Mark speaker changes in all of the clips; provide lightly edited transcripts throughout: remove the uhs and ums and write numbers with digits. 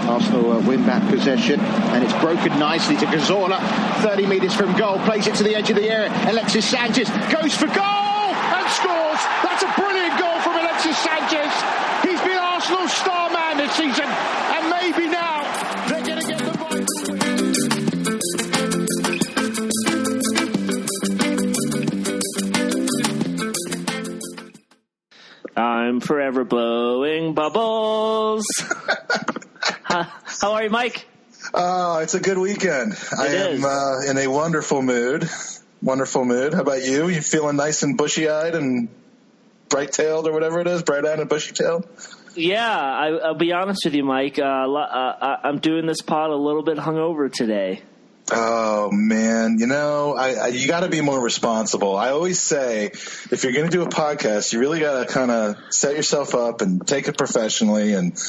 Speaker 1: Arsenal win back possession, and it's broken nicely to Cazorla, 30 metres from goal, plays it to the edge of the area. Alexis Sanchez goes for goal and scores. That's a brilliant goal from Alexis Sanchez. He's been Arsenal's star man this season, and maybe now they're going to get the right.
Speaker 2: I'm forever blowing bubbles. How are you, Mike?
Speaker 3: Oh, it's a good weekend. I am in a wonderful mood. Wonderful mood. How about you? You feeling nice and bushy-eyed and bright-tailed or whatever it is? Bright-eyed and bushy-tailed?
Speaker 2: Yeah, I'll be honest with you, Mike. I'm doing this pod a little bit hungover today.
Speaker 3: Oh, man. You know, you got to be more responsible. I always say if you're going to do a podcast, you really got to kind of set yourself up and take it professionally and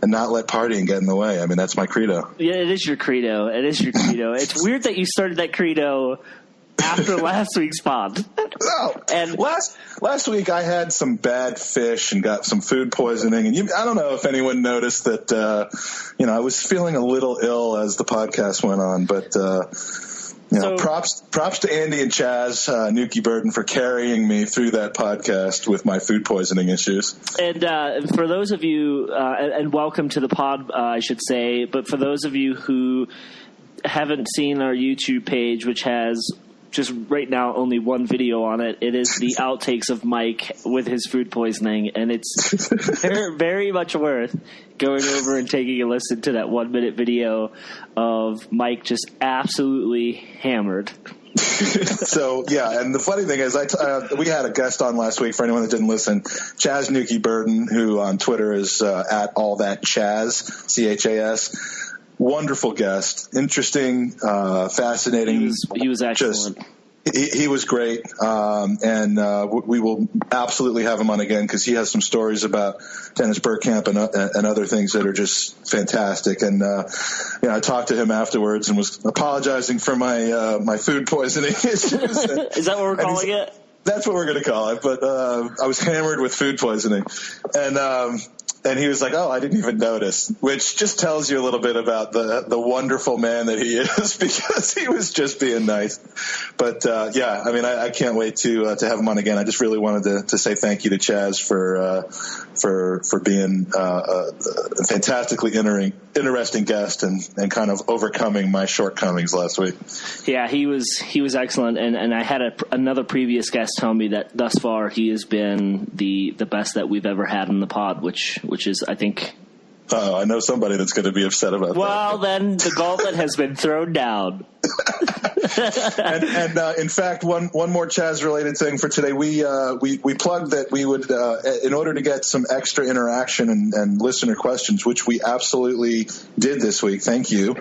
Speaker 3: not let partying get in the way. I mean, that's my credo.
Speaker 2: Yeah, it is your credo. It's weird that you started that credo after last week's pod.
Speaker 3: No. And last week I had some bad fish and got some food poisoning. And I don't know if anyone noticed that, I was feeling a little ill as the podcast went on. But, props to Andy and Chaz, Nuki Burton, for carrying me through that podcast with my food poisoning issues.
Speaker 2: And for those of you, and welcome to the pod, I should say, but for those of you who haven't seen our YouTube page, which has just right now only one video on it, it is the outtakes of Mike with his food poisoning, and it's very, very much worth going over and taking a listen to that 1 minute video of Mike just absolutely hammered.
Speaker 3: So, yeah, and the funny thing is we had a guest on last week, for anyone that didn't listen, Chaz Nuki Burton, who on Twitter is at all that Chaz, C-H-A-S. Wonderful guest, interesting, fascinating.
Speaker 2: He was excellent.
Speaker 3: He was great, and we will absolutely have him on again because he has some stories about Dennis Bergkamp and other things that are just fantastic. And I talked to him afterwards and was apologizing for my food poisoning issues.
Speaker 2: Is that what we're calling it?
Speaker 3: That's what we're going to call it. But I was hammered with food poisoning, and he was like, "Oh, I didn't even notice," which just tells you a little bit about the wonderful man that he is, because he was just being nice. But I can't wait to have him on again. I just really wanted to say thank you to Chaz for being a fantastically interesting guest and kind of overcoming my shortcomings last week.
Speaker 2: Yeah, he was excellent, and I had another previous guest tell me that thus far he has been the best that we've ever had in the pod, which is, I think.
Speaker 3: I know somebody that's going to be upset about that.
Speaker 2: Well, then the gauntlet has been thrown down.
Speaker 3: and in fact, one more Chaz-related thing for today. We plugged that we would, in order to get some extra interaction and listener questions, which we absolutely did this week. Thank you.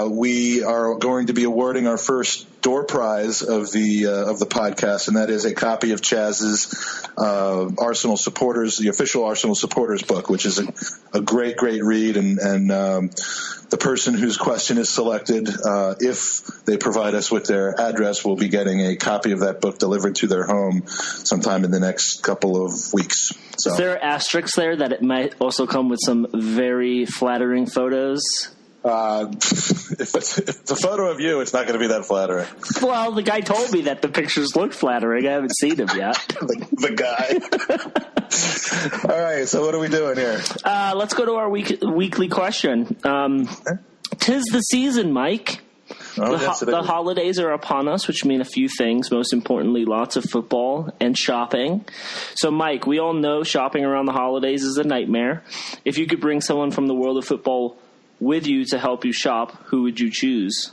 Speaker 3: We are going to be awarding our first door prize of the podcast, and that is a copy of Chaz's Arsenal supporters, the official Arsenal supporters book, which is a great read, and the person whose question is selected, if they provide us with their address, will be getting a copy of that book delivered to their home sometime in the next couple of weeks. So.
Speaker 2: Is there asterisks there that it might also come with some very flattering photos?
Speaker 3: If it's a photo of you, it's not going to be that flattering.
Speaker 2: Well, the guy told me that the pictures look flattering. I haven't seen them yet.
Speaker 3: the guy. All right, so what are we doing here?
Speaker 2: Let's go to our weekly question. Tis the season, Mike. The holidays are upon us, which mean a few things. Most importantly, lots of football and shopping. So, Mike, we all know shopping around the holidays is a nightmare. If you could bring someone from the world of football with you to help you shop, who would you choose?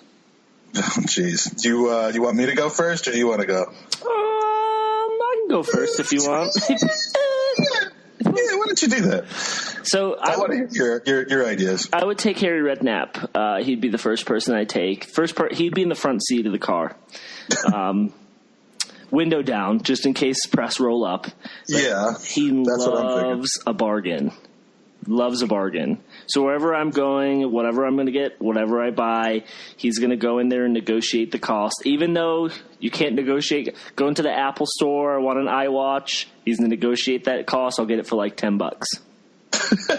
Speaker 3: Oh, jeez. Do you want me to go first, or do you want to go?
Speaker 2: I can go first if you want.
Speaker 3: Yeah, why don't you do that?
Speaker 2: So
Speaker 3: I want to hear your ideas.
Speaker 2: I would take Harry Redknapp. He'd be the first person I'd take. He'd be in the front seat of the car. Window down, just in case press roll up.
Speaker 3: Yeah.
Speaker 2: He loves a bargain. Loves a bargain. So wherever I'm going, whatever I'm going to get, whatever I buy, he's going to go in there and negotiate the cost. Even though you can't negotiate, go into the Apple store, I want an iWatch, he's going to negotiate that cost. I'll get it for like $10.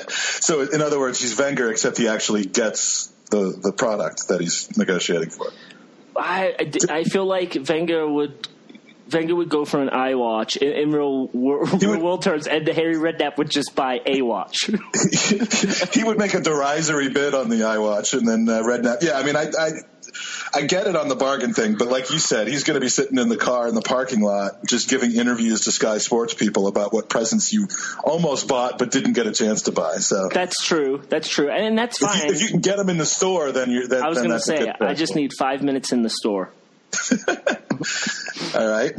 Speaker 3: So, in other words, he's Wenger, except he actually gets the product that he's negotiating for.
Speaker 2: I feel like Wenger would go for an iWatch in real world terms, and Harry Redknapp would just buy a watch.
Speaker 3: He would make a derisory bid on the iWatch, and then Redknapp. Yeah, I mean, I get it on the bargain thing, but like you said, he's going to be sitting in the car in the parking lot just giving interviews to Sky Sports people about what presents you almost bought but didn't get a chance to buy. So that's
Speaker 2: true, and that's fine.
Speaker 3: If you can get them in the store, then you're. I
Speaker 2: was going to say, I just need 5 minutes in the store.
Speaker 3: All right.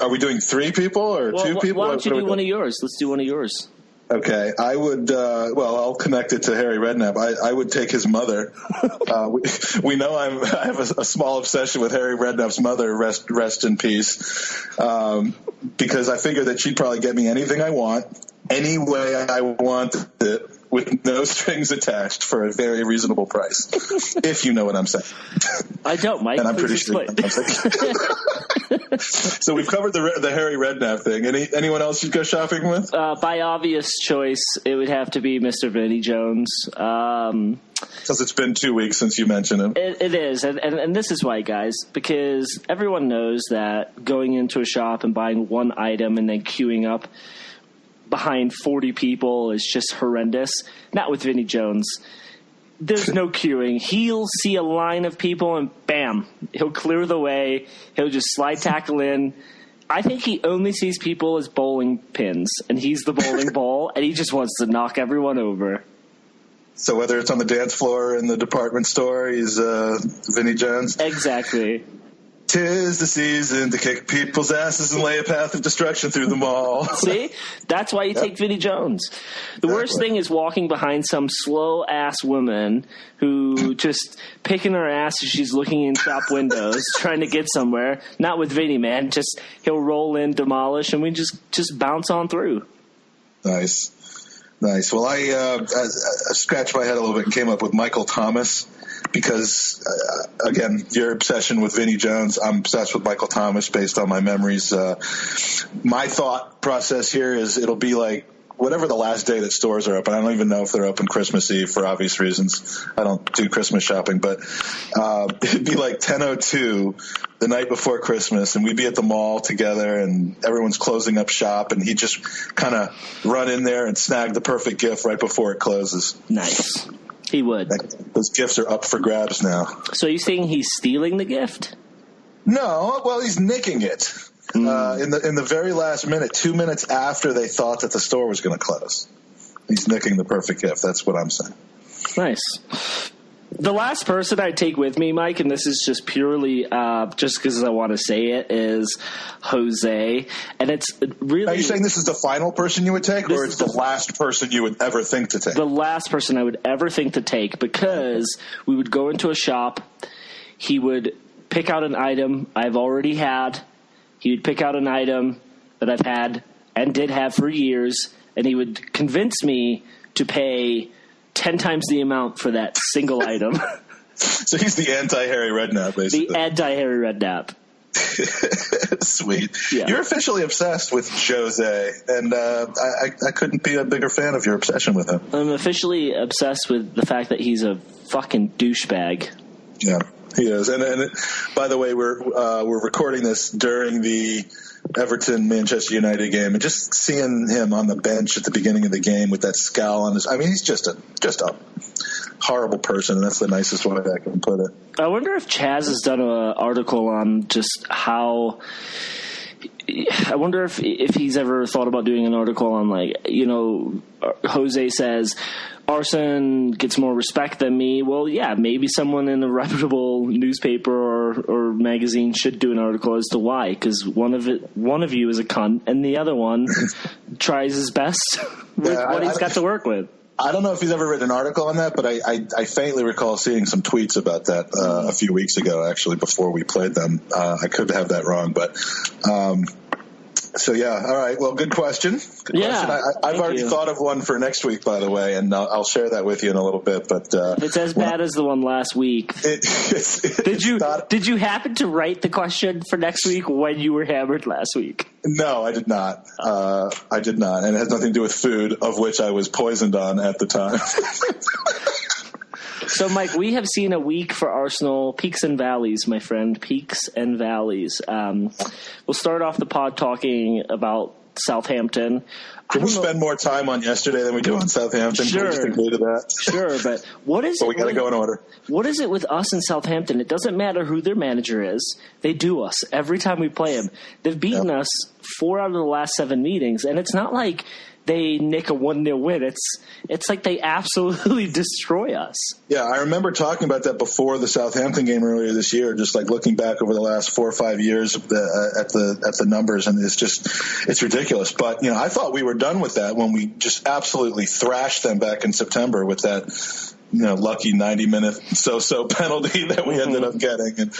Speaker 3: Are we doing 3 people or 2 people?
Speaker 2: Why don't you do one of yours? Let's do one of yours.
Speaker 3: Okay, I would. I'll connect it to Harry Redknapp. I would take his mother. We know I have a small obsession with Harry Redknapp's mother. Rest in peace. Because I figure that she'd probably get me anything I want, any way I want it, with no strings attached for a very reasonable price. If you know what I'm saying.
Speaker 2: I don't, Mike.
Speaker 3: And I'm pretty sure. So we've covered the Harry Redknapp thing. Anyone else you'd go shopping with?
Speaker 2: By obvious choice, it would have to be Mr. Vinnie Jones.
Speaker 3: Because it's been 2 weeks since you mentioned him.
Speaker 2: It is, and this is why, guys, because everyone knows that going into a shop and buying one item and then queuing up behind 40 people is just horrendous. Not with Vinnie Jones. There's no queuing. He'll see a line of people and bam, he'll clear the way. He'll just slide tackle in. I think he only sees people as bowling pins, and he's the bowling ball, and he just wants to knock everyone over.
Speaker 3: So whether it's on the dance floor or in the department store, he's Vinnie Jones?
Speaker 2: Exactly.
Speaker 3: 'Tis the season to kick people's asses and lay a path of destruction through them all.
Speaker 2: See? That's why you take Vinnie Jones. The worst thing is walking behind some slow-ass woman who just picking her ass as she's looking in shop windows, trying to get somewhere. Not with Vinnie, man. Just he'll roll in, demolish, and we just bounce on through.
Speaker 3: Nice. Well, I scratched my head a little bit and came up with Michael Thomas. Because, again, your obsession with Vinnie Jones, I'm obsessed with Michael Thomas based on my memories. My thought process here is it'll be like whatever the last day that stores are open. I don't even know if they're open Christmas Eve for obvious reasons. I don't do Christmas shopping. But it'd be like 10:02 the night before Christmas, and we'd be at the mall together, and everyone's closing up shop, and he'd just kind of run in there and snag the perfect gift right before it closes.
Speaker 2: Nice. He would.
Speaker 3: Those gifts are up for grabs now.
Speaker 2: So you saying he's stealing the gift?
Speaker 3: No, well, he's nicking it in the very last minute, 2 minutes after they thought that the store was going to close. He's nicking the perfect gift. That's what I'm saying.
Speaker 2: Nice. The last person I take with me, Mike, and this is just purely just because I want to say it, is Jose. And it's really...
Speaker 3: Are you saying this is the final person you would take, or it's the last person you would ever think to take?
Speaker 2: The last person I would ever think to take, because we would go into a shop, he would pick out an item I've already had, he would pick out an item that I've had and did have for years, and he would convince me to pay 10 times the amount for that single item.
Speaker 3: So he's the anti-Harry Redknapp, basically.
Speaker 2: The anti-Harry Redknapp.
Speaker 3: Sweet.
Speaker 2: Yeah.
Speaker 3: You're officially obsessed with Jose, and I couldn't be a bigger fan of your obsession with him.
Speaker 2: I'm officially obsessed with the fact that he's a fucking douchebag.
Speaker 3: Yeah, he is. And by the way, we're recording this during the Everton-Manchester United game, and just seeing him on the bench at the beginning of the game with that scowl on his... I mean, he's just a horrible person, and that's the nicest way I can put it.
Speaker 2: I wonder if Chaz has done an article on just how... I wonder if he's ever thought about doing an article on, like, you know, Jose says... Arsene gets more respect than me. Well, yeah, maybe someone in a reputable newspaper or magazine should do an article as to why, because one of you is a cunt, and the other one tries his best with what he's got to work with.
Speaker 3: I don't know if he's ever written an article on that, but I faintly recall seeing some tweets about that a few weeks ago, actually, before we played them. I could have that wrong, but So, yeah, all right. Well, good question. Good question. I've already thought of one for next week, by the way, and I'll share that with you in a little bit. But
Speaker 2: it's as bad as the one last week. Did you happen to write the question for next week when you were hammered last week?
Speaker 3: No, I did not. I did not, and it has nothing to do with food, of which I was poisoned on at the time.
Speaker 2: So, Mike, we have seen a week for Arsenal, peaks and valleys, my friend, peaks and valleys. We'll start off the pod talking about Southampton.
Speaker 3: Can we spend more time on yesterday than we do on Southampton?
Speaker 2: Sure.
Speaker 3: Can we just agree to that?
Speaker 2: Sure, but what is it?
Speaker 3: We got to go in order.
Speaker 2: What is it with us and Southampton? It doesn't matter who their manager is. They do us every time we play them. They've beaten us 4 out of the last 7 meetings, and it's not like they nick a 1-0 win. It's like they absolutely destroy us.
Speaker 3: Yeah, I remember talking about that before the Southampton game earlier this year, just like looking back over the last 4 or 5 years at the numbers, and it's ridiculous. But, I thought we were done with that when we just absolutely thrashed them back in September with that lucky 90-minute so-so penalty that we ended up getting. And,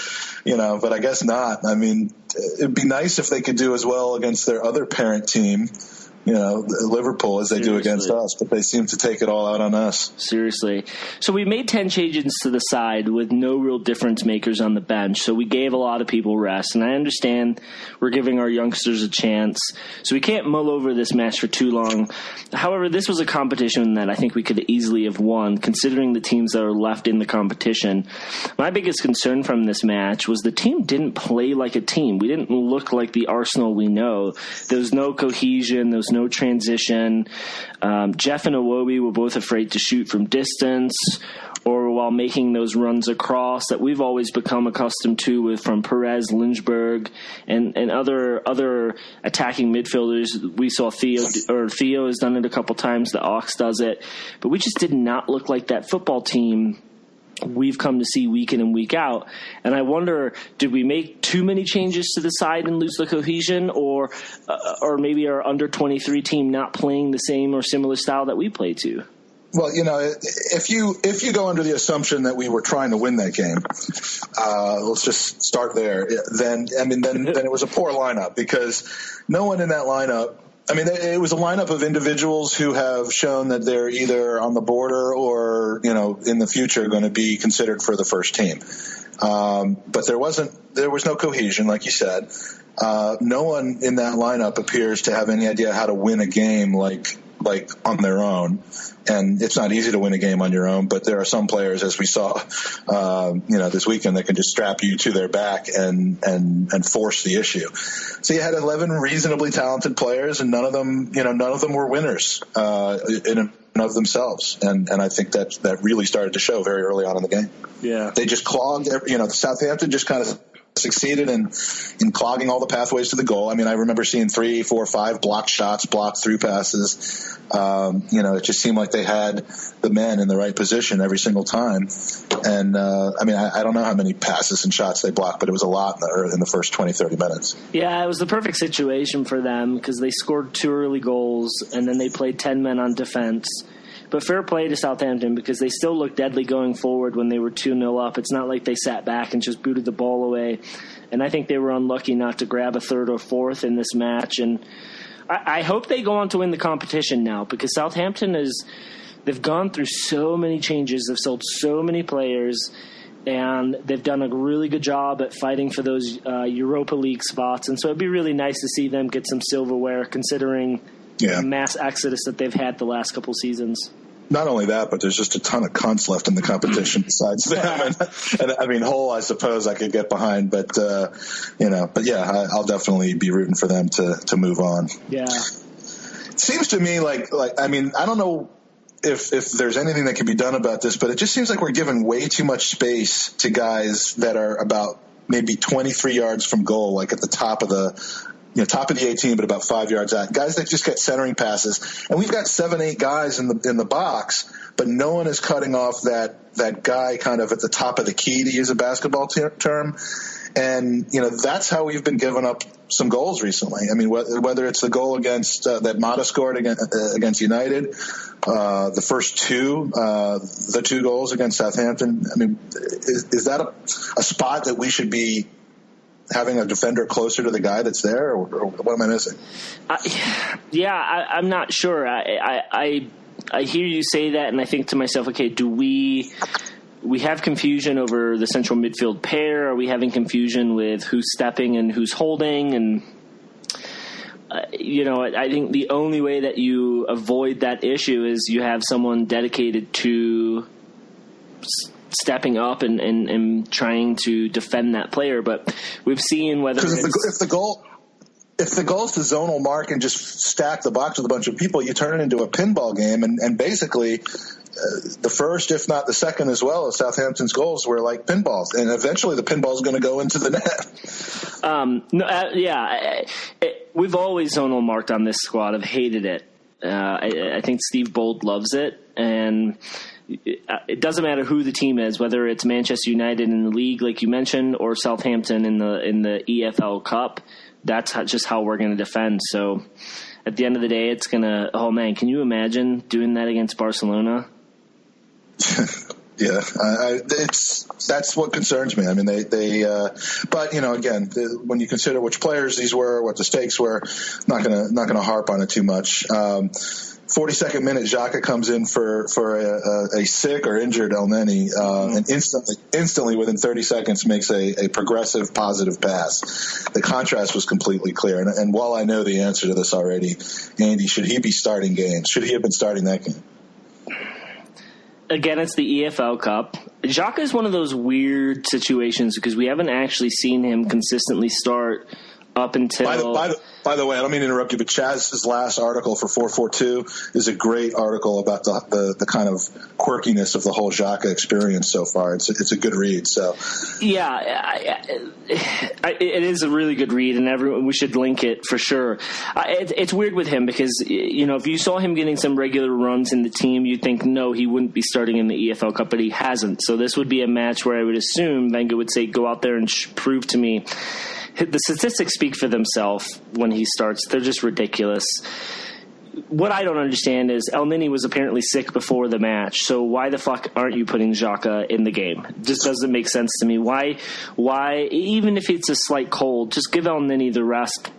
Speaker 3: but I guess not. I mean, it'd be nice if they could do as well against their other parent team, Liverpool, as they do against us, but they seem to take it all out on us.
Speaker 2: Seriously. So we made 10 changes to the side with no real difference makers on the bench. So we gave a lot of people rest, and I understand we're giving our youngsters a chance. So we can't mull over this match for too long. However, this was a competition that I think we could easily have won, considering the teams that are left in the competition. My biggest concern from this match was the team didn't play like a team. We didn't look like the Arsenal we know. There was no cohesion. There was no transition. Jeff and Iwobi were both afraid to shoot from distance or while making those runs across that we've always become accustomed to from Perez, Lynchburg, and other attacking midfielders. We saw Theo has done it a couple times. The Ox does it. But we just did not look like that football team we've come to see week in and week out. And I wonder, did we make too many changes to the side and lose the cohesion, or maybe our under-23 team not playing the same or similar style that we play to?
Speaker 3: Well, if you go under the assumption that we were trying to win that game, let's just start there. Then it was a poor lineup, because no one in that lineup. I mean, it was a lineup of individuals who have shown that they're either on the border or, in the future going to be considered for the first team. But there was no cohesion, like you said. No one in that lineup appears to have any idea how to win a game like on their own. And it's not easy to win a game on your own, but there are some players, as we saw, this weekend, that can just strap you to their back and force the issue. So you had 11 reasonably talented players, and none of them were winners in and of themselves. And I think that really started to show very early on in the game.
Speaker 2: Yeah,
Speaker 3: they just clogged. Southampton just kind of succeeded in clogging all the pathways to the goal. I mean, I remember seeing 3, 4, 5 blocked shots, blocked through passes. It just seemed like they had the men in the right position every single time. And, I don't know how many passes and shots they blocked, but it was a lot in the first 20, 30 minutes.
Speaker 2: Yeah, it was the perfect situation for them, because they scored 2 early goals, and then they played 10 men on defense. But fair play to Southampton, because they still looked deadly going forward when they were 2-0 up. It's not like they sat back and just booted the ball away. And I think they were unlucky not to grab a 3rd or 4th in this match. And I hope they go on to win the competition now, because Southampton they've gone through so many changes. They've sold so many players, and they've done a really good job at fighting for those Europa League spots. And so it'd be really nice to see them get some silverware, considering the mass exodus that they've had the last couple seasons.
Speaker 3: Not only that, but there's just a ton of cunts left in the competition besides them. And Hull, I suppose I could get behind, but I'll definitely be rooting for them to move on.
Speaker 2: Yeah.
Speaker 3: It seems to me like I don't know if there's anything that can be done about this, but it just seems like we're giving way too much space to guys that are about maybe 23 yards from goal, like at the top of the top of the 18, but about 5 yards out. Guys that just get centering passes. And we've got 7, 8 guys in the box, but no one is cutting off that guy kind of at the top of the key, to use a basketball term. And, that's how we've been giving up some goals recently. I mean, whether it's the goal against that Mata scored against United, the first 2, the 2 goals against Southampton. I mean, is that a spot that we should be having a defender closer to the guy that's there, or what am I missing?
Speaker 2: I'm not sure. I hear you say that, and I think to myself, okay, do we have confusion over the central midfield pair? Are we having confusion with who's stepping and who's holding? And I think the only way that you avoid that issue is you have someone dedicated to stepping up and trying to defend that player. But we've seen whether
Speaker 3: if the goal is to zonal mark and just stack the box with a bunch of people, you turn it into a pinball game, and basically the first, if not the second as well, of Southampton's goals were like pinballs, and eventually the pinball's going to go into the net.
Speaker 2: We've always zonal marked on this squad. I've hated it. I think Steve Bold loves it, and it doesn't matter who the team is, whether it's Manchester United in the league, like you mentioned, or Southampton in the EFL Cup. That's just how we're going to defend. So at the end of the day, it's going to, oh man, can you imagine doing that against Barcelona?
Speaker 3: Yeah, that's what concerns me. I mean, but again, when you consider which players these were, what the stakes were, not gonna harp on it too much. 42nd minute, Xhaka comes in for a sick or injured Elneny, and instantly within 30 seconds makes a progressive positive pass. The contrast was completely clear. And while I know the answer to this already, Andy, should he be starting games? Should he have been starting that game?
Speaker 2: Again, it's the EFL Cup. Xhaka is one of those weird situations because we haven't actually seen him consistently start up until... By the way, I don't mean to interrupt you, but Chaz's last article for 442 is a great article about the kind of quirkiness of the whole Xhaka experience so far. It's a good read. So yeah, it is a really good read, and we should link it for sure. It's weird with him because if you saw him getting some regular runs in the team, you'd think no, he wouldn't be starting in the EFL Cup, but he hasn't. So this would be a match where I would assume Wenger would say, "Go out there and prove to me." The statistics speak for themselves when he starts. They're just ridiculous. What I don't understand is Elneny was apparently sick before the match, so why the fuck aren't you putting Xhaka in the game? It just doesn't make sense to me. Why, even if it's a slight cold, just give Elneny the rest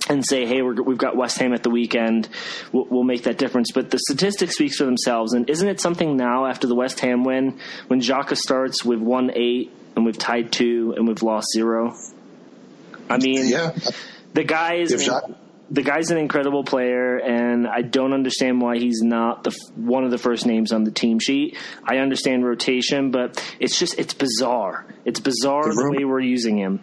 Speaker 2: and say, hey, we've got West Ham at the weekend. We'll make that difference. But the statistics speaks for themselves, and isn't it something now after the West Ham win when Xhaka starts, we've won 8 and we've tied 2 and we've lost 0? I mean, yeah. The guy's an incredible player, and I don't understand why he's not one of the first names on the team sheet. I understand rotation, but it's bizarre. It's bizarre the way we're using him.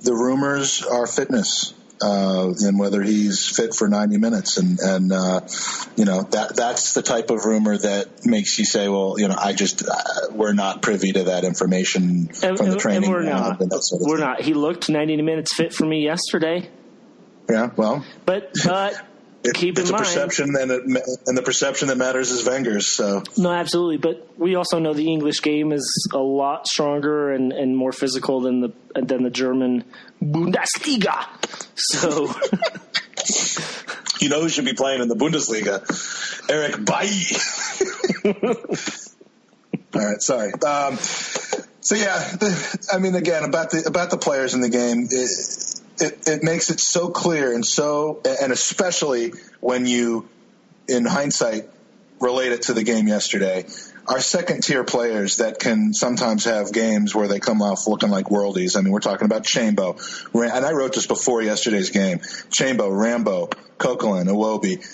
Speaker 3: The rumors are fitness, and whether he's fit for 90 minutes, and that's the type of rumor that makes you say, well, we're not privy to that information from the training.
Speaker 2: And we're not. He looked 90 minutes fit for me yesterday.
Speaker 3: Yeah, well,
Speaker 2: but keep in mind,
Speaker 3: it's a perception, and the perception that matters is Wenger's. So
Speaker 2: no, absolutely. But we also know the English game is a lot stronger and more physical than the German Bundesliga. So
Speaker 3: who should be playing in the Bundesliga? Erik Bailly. All right, sorry. So yeah, again about the players in the game. It makes it so clear and especially when you, in hindsight, relate it to the game yesterday, our second-tier players that can sometimes have games where they come off looking like worldies. I mean, we're talking about Chambo, and I wrote this before yesterday's game. Chambo, Rambo, Coquelin, Iwobi.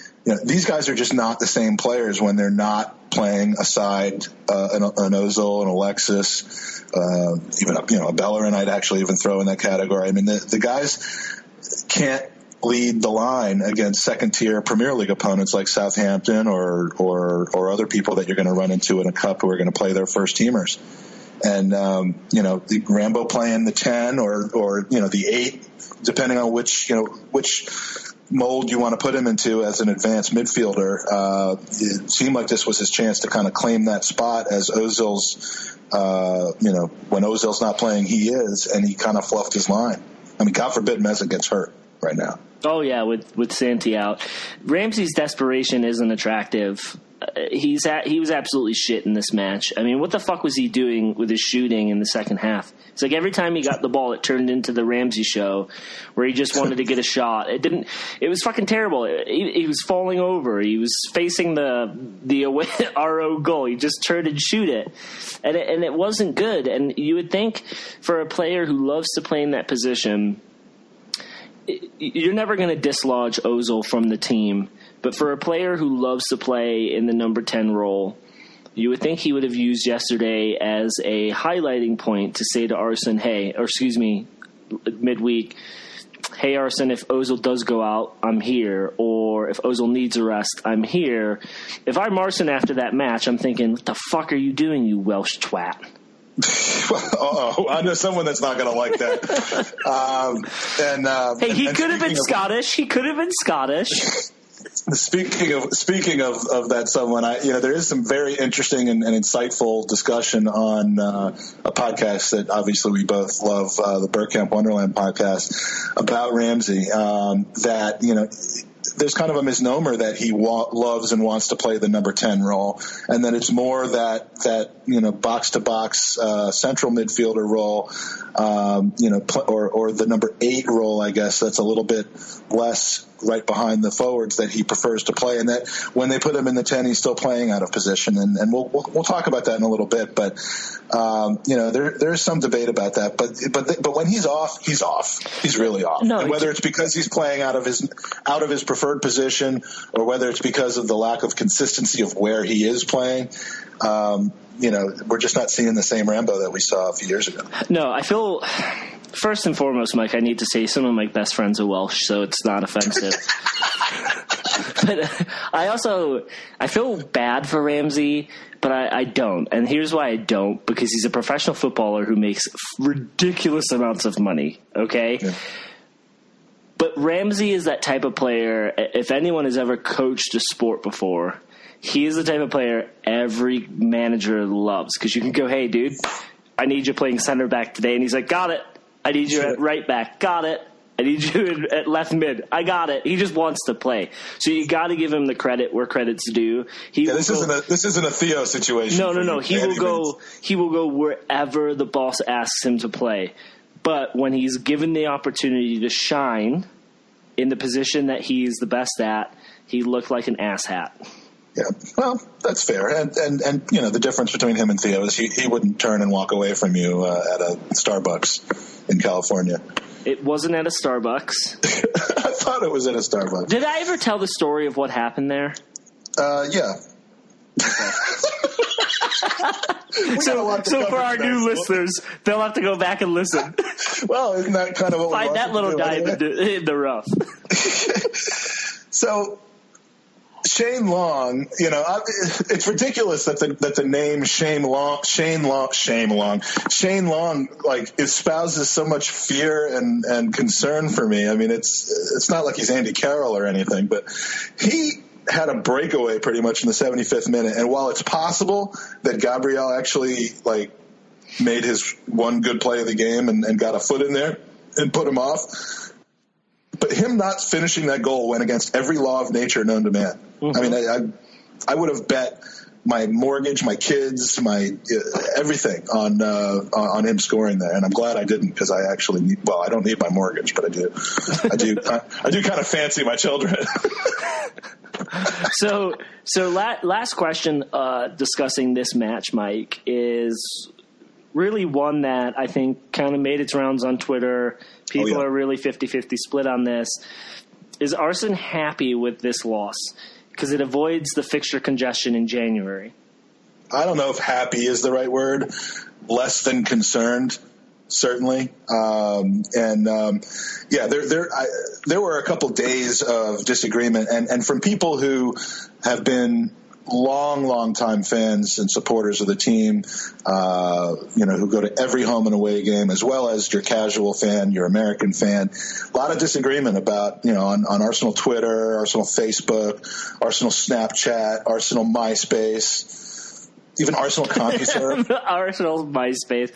Speaker 3: These guys are just not the same players when they're not playing aside an Ozil, an Alexis, even a Bellerin. I'd actually even throw in that category. I mean, the guys can't lead the line against second-tier Premier League opponents like Southampton or other people that you're going to run into in a cup who are going to play their first teamers. And the Rambo playing the 10 or the 8, depending on which mold you want to put him into as an advanced midfielder. It seemed like this was his chance to kind of claim that spot as Ozil's, when Ozil's not playing, he is, and he kind of fluffed his line. I mean, God forbid Meza gets hurt right now.
Speaker 2: Oh, yeah, with Santi out. Ramsey's desperation isn't attractive. he was absolutely shit in this match. I mean, what the fuck was he doing with his shooting in the second half? It's like every time he got the ball, it turned into the Ramsey show where he just wanted to get a shot. It was fucking terrible. He was falling over. He was facing the away RO goal. He just turned and shoot it. And it wasn't good. And you would think for a player who loves to play in that position, you're never going to dislodge Ozil from the team. But for a player who loves to play in the number 10 role, you would think he would have used yesterday as a highlighting point to say to Arsene, midweek, hey, Arsene, if Ozil does go out, I'm here. Or if Ozil needs a rest, I'm here. If I'm Arsene after that match, I'm thinking, what the fuck are you doing, you Welsh twat?
Speaker 3: I know someone that's not going to like that.
Speaker 2: Hey, he could have been Scottish. He could have been Scottish.
Speaker 3: Speaking of that someone, there is some very interesting and insightful discussion on a podcast that obviously we both love, the Bergkamp Wonderland podcast, about Ramsey. There's kind of a misnomer that he loves and wants to play the number 10 role, and that it's more that box to box central midfielder role, or the number 8 role, I guess, that's a little bit less right behind the forwards that he prefers to play, and that when they put him in the 10, he's still playing out of position, and we'll talk about that in a little bit. But there's some debate about that. But when he's off, he's off. He's really off. No, and whether it's because he's playing out of his preferred position, or whether it's because of the lack of consistency of where he is playing, we're just not seeing the same Rambo that we saw a few years ago.
Speaker 2: No, I feel. First and foremost, Mike, I need to say some of my best friends are Welsh, so it's not offensive. But I feel bad for Ramsey, but I don't. And here's why I don't, because he's a professional footballer who makes ridiculous amounts of money, okay? Yeah. But Ramsey is that type of player, if anyone has ever coached a sport before, he is the type of player every manager loves, because you can go, hey, dude, I need you playing center back today. And he's like, got it. I need you at right back. Got it. I need you at left mid. I got it. He just wants to play. So you got to give him the credit where credit's due.
Speaker 3: This isn't a Theo situation.
Speaker 2: No. He will go wherever the boss asks him to play. But when he's given the opportunity to shine in the position that he's the best at, he looked like an asshat.
Speaker 3: Yeah, well, that's fair. And the difference between him and Theo is he wouldn't turn and walk away from you at a Starbucks in California.
Speaker 2: It wasn't at a Starbucks.
Speaker 3: I thought it was at a Starbucks.
Speaker 2: Did I ever tell the story of what happened there?
Speaker 3: Yeah.
Speaker 2: So for our new listeners, they'll have to go back and listen.
Speaker 3: Well, isn't that kind of what
Speaker 2: find that little dive in the rough?
Speaker 3: So Shane Long, it's ridiculous that the name Shane Long like espouses so much fear and concern for me. I mean, it's not like he's Andy Carroll or anything, but he had a breakaway pretty much in the 75th minute. And while it's possible that Gabriel actually made his one good play of the game and got a foot in there and put him off, but him not finishing that goal went against every law of nature known to man. Mm-hmm. I mean, I would have bet my mortgage, my kids, my everything on him scoring there, and I'm glad I didn't, because I actually I don't need my mortgage, but I do kind of fancy my children.
Speaker 2: So last question discussing this match, Mike, is really one that I think kind of made its rounds on Twitter. People are really 50-50 split on this. Is Arsene happy with this loss? Because it avoids the fixture congestion in January.
Speaker 3: I don't know if happy is the right word. Less than concerned, certainly. There were a couple days of disagreement, and from people who have been long time fans and supporters of the team, who go to every home and away game, as well as your casual fan, your American fan. A lot of disagreement about, on Arsenal Twitter, Arsenal Facebook, Arsenal Snapchat, Arsenal MySpace, even Arsenal CompuServe.
Speaker 2: Arsenal MySpace.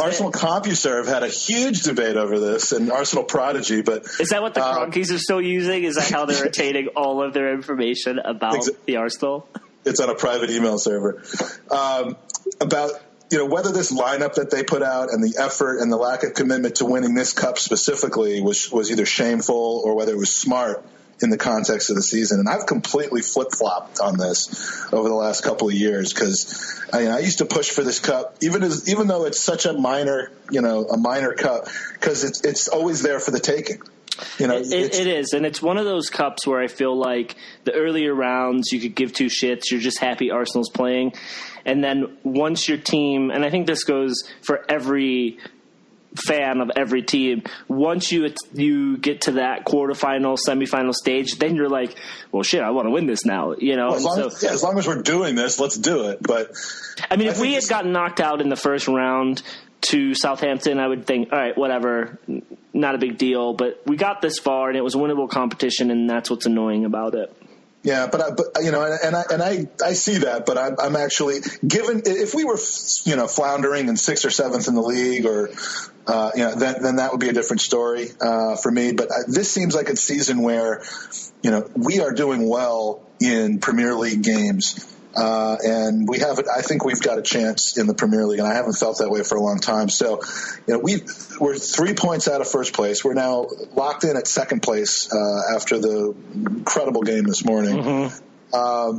Speaker 3: Arsenal CompuServe had a huge debate over this, and Arsenal Prodigy. But
Speaker 2: is that what the Cronkies are still using? Is that how they're retaining all of their information about the Arsenal?
Speaker 3: It's on a private email server. About whether this lineup that they put out and the effort and the lack of commitment to winning this cup specifically was either shameful or whether it was smart in the context of the season. And I've completely flip-flopped on this over the last couple of years because I used to push for this cup, even though it's such a minor cup, because it's always there for the taking.
Speaker 2: It is, and it's one of those cups where I feel like the earlier rounds you could give two shits. You're just happy Arsenal's playing. And then once your team, and I think this goes for every fan of every team, once you get to that quarterfinal, semifinal stage, then you're like, well, shit, I want to win this now. Well,
Speaker 3: as long as we're doing this, let's do it. But
Speaker 2: I mean, if we had gotten knocked out in the first round to Southampton, I would think, all right, whatever, not a big deal. But we got this far, and it was a winnable competition, and that's what's annoying about it.
Speaker 3: Yeah, but I see that, but I'm actually given if we were floundering in 6th or 7th in the league, or then that would be a different story for me. But this seems like a season where we are doing well in Premier League games. And I think we've got a chance in the Premier League, and I haven't felt that way for a long time. So, we're 3 points out of first place. We're now locked in at second place after the incredible game this morning. Mm-hmm.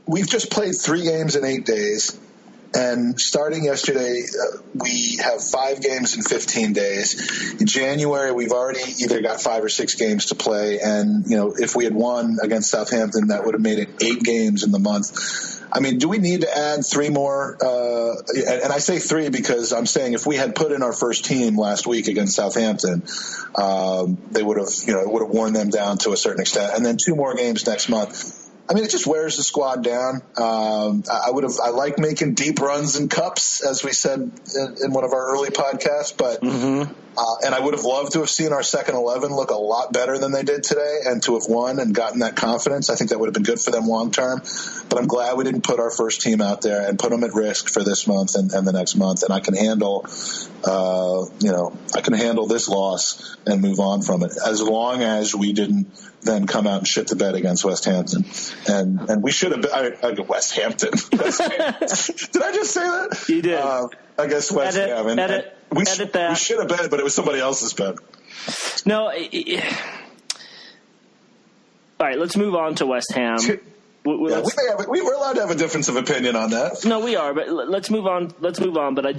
Speaker 3: We've just played 3 games in 8 days. And starting yesterday, we have 5 games in 15 days. In January, we've already either got 5 or 6 games to play. And, if we had won against Southampton, that would have made it 8 games in the month. I mean, do we need to add 3 more? And I say 3 because I'm saying if we had put in our first team last week against Southampton, they would have, it would have worn them down to a certain extent. And then 2 more games next month. I mean, it just wears the squad down. I like making deep runs in cups, as we said in one of our early podcasts, but and I would have loved to have seen our second 11 look a lot better than they did today, and to have won and gotten that confidence. I think that would have been good for them long term. But I'm glad we didn't put our first team out there and put them at risk for this month and the next month. And I can handle, this loss and move on from it, as long as we didn't then come out and shit the bed against West Hampton. And we should have been West Hampton. Did I just say that?
Speaker 2: You did.
Speaker 3: I guess West Ham.
Speaker 2: We should
Speaker 3: have bet, but it was somebody else's bet.
Speaker 2: No. All right, let's move on to West Ham.
Speaker 3: We're allowed to have a difference of opinion on that.
Speaker 2: No, we are, but let's move on. But I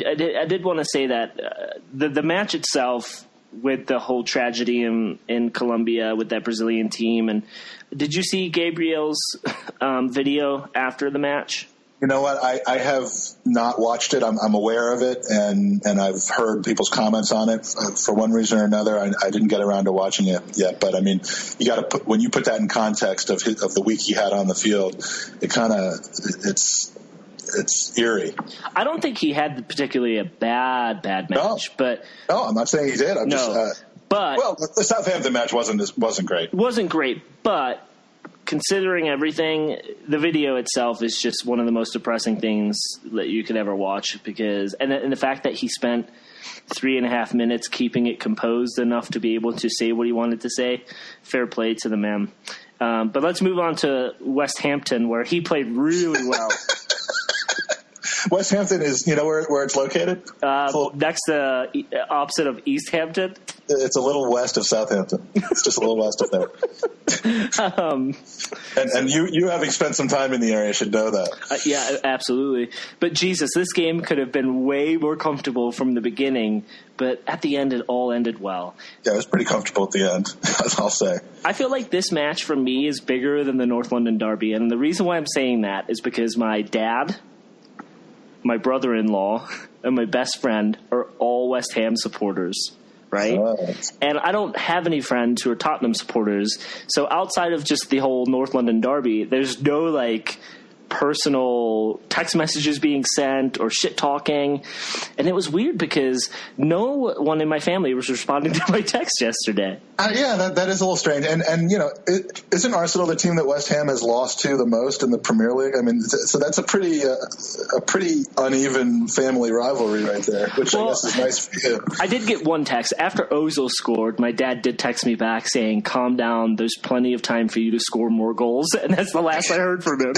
Speaker 2: did want to say that the match itself, with the whole tragedy in Colombia with that Brazilian team, and did you see Gabriel's video after the match?
Speaker 3: You know what? I have not watched it. I'm aware of it, and I've heard people's comments on it. For one reason or another, I didn't get around to watching it yet. But I mean, you got to when you put that in context of the week he had on the field, it's eerie.
Speaker 2: I don't think he had particularly a bad match, but
Speaker 3: no, I'm not saying he did.
Speaker 2: But
Speaker 3: the Southampton match wasn't great.
Speaker 2: Wasn't great, but considering everything, the video itself is just one of the most depressing things that you could ever watch, because and the fact that he spent 3.5 minutes keeping it composed enough to be able to say what he wanted to say, fair play to the man. But let's move on to West Hampton, where he played really well.
Speaker 3: West Hampton is, where it's located?
Speaker 2: Next to opposite of East Hampton.
Speaker 3: It's a little west of Southampton. It's just a little west of there. And you having spent some time in the area should know that.
Speaker 2: Yeah, absolutely. But Jesus, this game could have been way more comfortable from the beginning, but at the end it all ended well.
Speaker 3: Yeah, it was pretty comfortable at the end, I'll say.
Speaker 2: I feel like this match for me is bigger than the North London Derby, and the reason why I'm saying that is because my dad, my brother-in-law, and my best friend are all West Ham supporters, right? And I don't have any friends who are Tottenham supporters. So outside of just the whole North London Derby, there's no personal text messages being sent or shit talking. And it was weird because no one in my family was responding to my text yesterday.
Speaker 3: Yeah, that is a little strange. And isn't Arsenal the team that West Ham has lost to the most in the Premier League? I mean, so that's a pretty uneven family rivalry right there, which I guess is nice for you.
Speaker 2: I did get one text. After Ozil scored, my dad did text me back saying, calm down, there's plenty of time for you to score more goals. And that's the last I heard from him.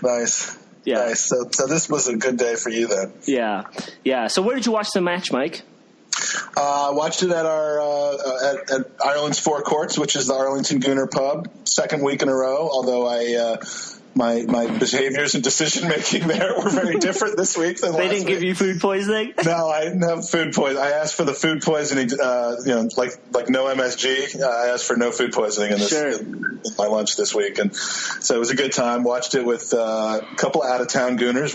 Speaker 3: Nice.
Speaker 2: Yeah.
Speaker 3: Nice. So this was a good day for you then.
Speaker 2: Yeah. So where did you watch the match, Mike?
Speaker 3: Watched it at our at Ireland's Four Courts, which is the Arlington Gooner pub, second week in a row. Although my behaviors and decision making there were very different this week than last week. They didn't
Speaker 2: give you food poisoning?
Speaker 3: No, I didn't have food poisoning. I asked for the food poisoning, like no MSG. I asked for no food poisoning in my lunch this week, and so it was a good time. Watched it with a couple of out of town Gooners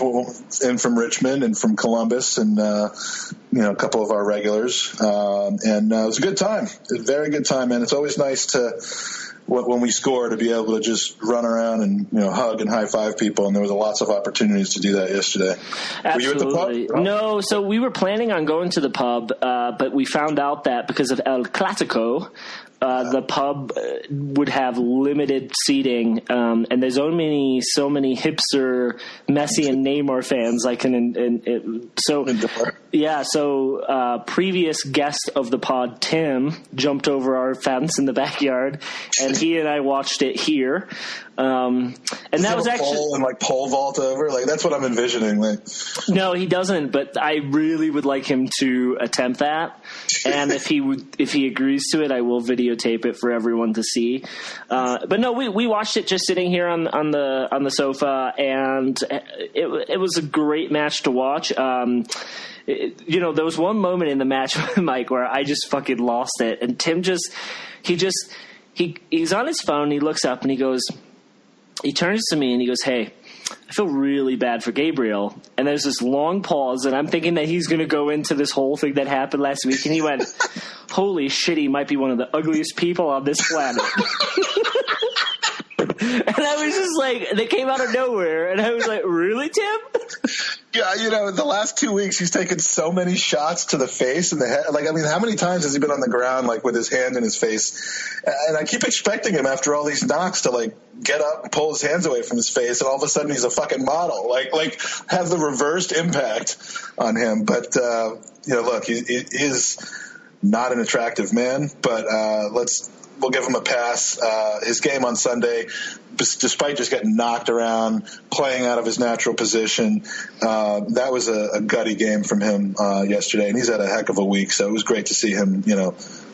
Speaker 3: in from Richmond and from Columbus, and a couple of our regulars, and it was a good time. It was a very good time, and it's always nice to, when we score, to be able to just run around and hug and high five people, and there was lots of opportunities to do that yesterday.
Speaker 2: Absolutely.
Speaker 3: Were you at the pub?
Speaker 2: No, so we were planning on going to the pub, but we found out that because of El Clásico, the pub would have limited seating, and there's so many hipster Messi and Neymar fans. So previous guest of the pod, Tim, jumped over our fence in the backyard, and he and I watched it here. And that was actually
Speaker 3: pole vault over. That's what I'm envisioning.
Speaker 2: No, he doesn't. But I really would like him to attempt that. And if he agrees to it, I will videotape it for everyone to see. But no, we watched it just sitting here on the sofa, and it was a great match to watch. There was one moment in the match, Mike, where I just fucking lost it, and Tim he's on his phone. He looks up and he turns to me and he goes, "Hey, I feel really bad for Gabriel." And there's this long pause, and I'm thinking that he's going to go into this whole thing that happened last week. And he went, "Holy shit, he might be one of the ugliest people on this planet." And I was just like, they came out of nowhere, and I was like, "Really, Tim?"
Speaker 3: Yeah, the last 2 weeks he's taken so many shots to the face and the head. How many times has he been on the ground, with his hand in his face? And I keep expecting him after all these knocks to, get up and pull his hands away from his face, and all of a sudden he's a fucking model. Have the reversed impact on him. But, look, he is not an attractive man, but we'll give him a pass. His game on Sunday, despite just getting knocked around, playing out of his natural position, that was a gutty game from him yesterday, and he's had a heck of a week, so it was great to see him,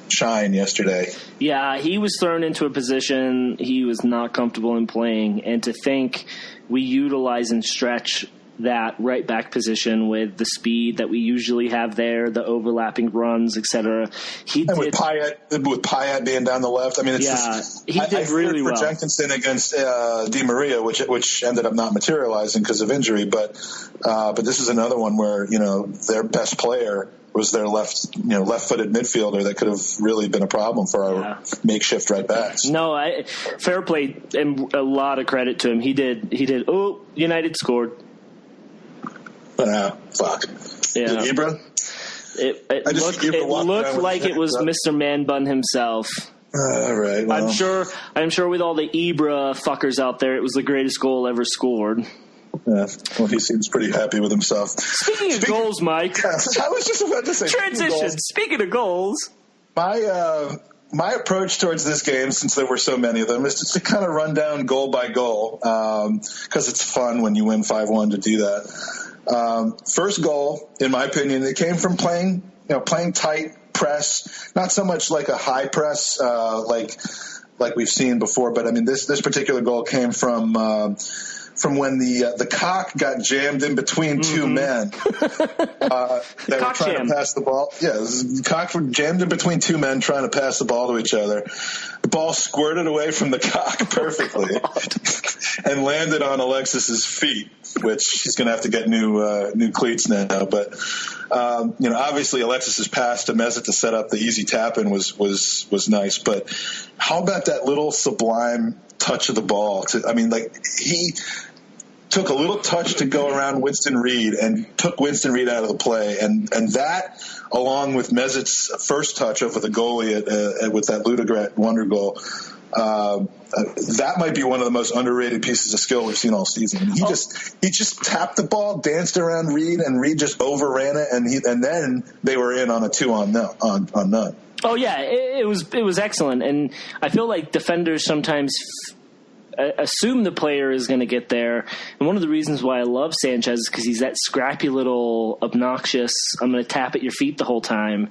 Speaker 3: shine yesterday.
Speaker 2: Yeah, he was thrown into a position he was not comfortable in playing, and to think we utilize and stretch that right back position with the speed that we usually have there, the overlapping runs, etc.
Speaker 3: With Payet being down the left, he
Speaker 2: did really well.
Speaker 3: For Jenkinson against Di Maria, which ended up not materializing because of injury, but this is another one where their best player was their left-footed midfielder that could have really been a problem for our makeshift right backs.
Speaker 2: No, fair play and a lot of credit to him. He did. Oh, United scored.
Speaker 3: Fuck.
Speaker 2: Yeah.
Speaker 3: Ibra?
Speaker 2: It looked like it was Mr. Man Bun himself.
Speaker 3: All right. Well.
Speaker 2: I'm sure with all the Ibra fuckers out there, it was the greatest goal ever scored.
Speaker 3: Yeah. Well, he seems pretty happy with himself.
Speaker 2: Speaking of goals, Mike.
Speaker 3: I was just about to say.
Speaker 2: Transition. Speaking of goals.
Speaker 3: My approach towards this game, since there were so many of them, is to kind of run down goal by goal, because it's fun when you win 5-1 to do that. First goal, in my opinion, it came from playing tight press, not so much like a high press, like we've seen before. But this particular goal came from when the cock got jammed in between two men that were trying to pass the ball. Yeah, the cock jammed in between two men trying to pass the ball to each other. The ball squirted away from the cock perfectly and landed on Alexis's feet, which he's going to have to get new cleats now. But obviously Alexis's pass to Mesut to set up the easy tap in was nice. But how about that little sublime touch of the ball. He took a little touch to go around Winston Reed and took Winston Reed out of the play. And that, along with Mezit's first touch over the goalie with that Ludogorets wonder goal, that might be one of the most underrated pieces of skill we've seen all season. He just tapped the ball, danced around Reed, and Reed just overran it, and then they were in on a 2-on-none. Oh
Speaker 2: yeah, it was excellent, and I feel like defenders sometimes assume the player is going to get there. And one of the reasons why I love Sanchez is because he's that scrappy little obnoxious, I'm going to tap at your feet the whole time.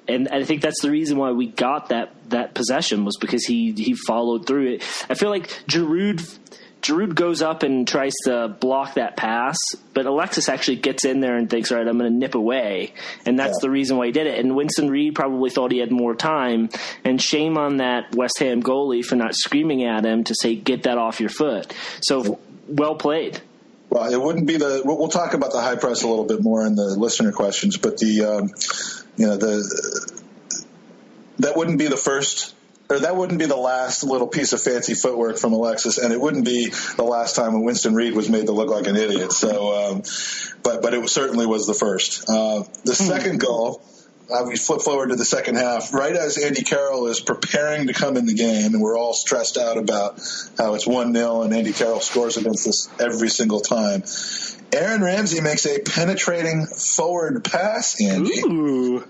Speaker 2: And I think that's the reason why we got that possession, was because he followed through it. I feel like Giroud goes up and tries to block that pass, but Alexis actually gets in there and thinks, all right, I'm going to nip away. And that's the reason why he did it. And Winston Reed probably thought he had more time. And shame on that West Ham goalie for not screaming at him to say, get that off your foot. So well played.
Speaker 3: Well, it wouldn't be we'll talk about the high press a little bit more in the listener questions, but that wouldn't be the first, or that wouldn't be the last little piece of fancy footwork from Alexis, and it wouldn't be the last time when Winston Reed was made to look like an idiot. So, but it certainly was the first. The second goal, we flip forward to the second half, right as Andy Carroll is preparing to come in the game, and we're all stressed out about how it's 1-0 and Andy Carroll scores against us every single time. Aaron Ramsey makes a penetrating forward pass, Andy.
Speaker 2: Ooh.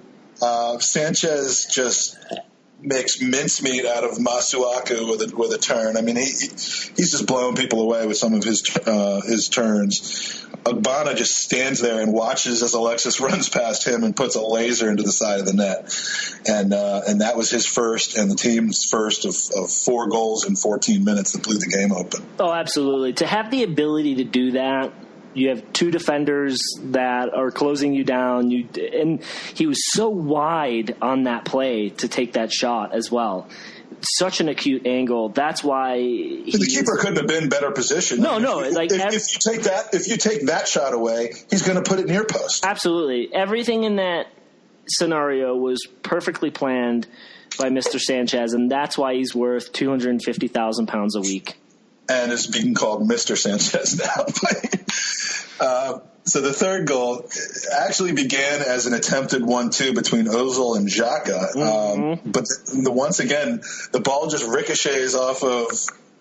Speaker 3: Sanchez just makes mincemeat out of Masuaku with a turn. I mean, he's just blowing people away with some of his turns. Ogbonna just stands there and watches as Alexis runs past him and puts a laser into the side of the net. And that was his first and the team's first of 4 goals in 14 minutes that blew the game open.
Speaker 2: Oh, absolutely. To have the ability to do that, you have 2 defenders that are closing you down. And he was so wide on that play to take that shot as well. Such an acute angle. That's why
Speaker 3: the keeper couldn't have been better positioned.
Speaker 2: No.
Speaker 3: If you take that shot away, he's going to put it near post.
Speaker 2: Absolutely. Everything in that scenario was perfectly planned by Mr. Sanchez, and that's why he's worth £250,000 a week.
Speaker 3: And is being called Mr. Sanchez now. So the third goal actually began as an attempted 1-2 between Ozil and Xhaka. But once again, the ball just ricochets off of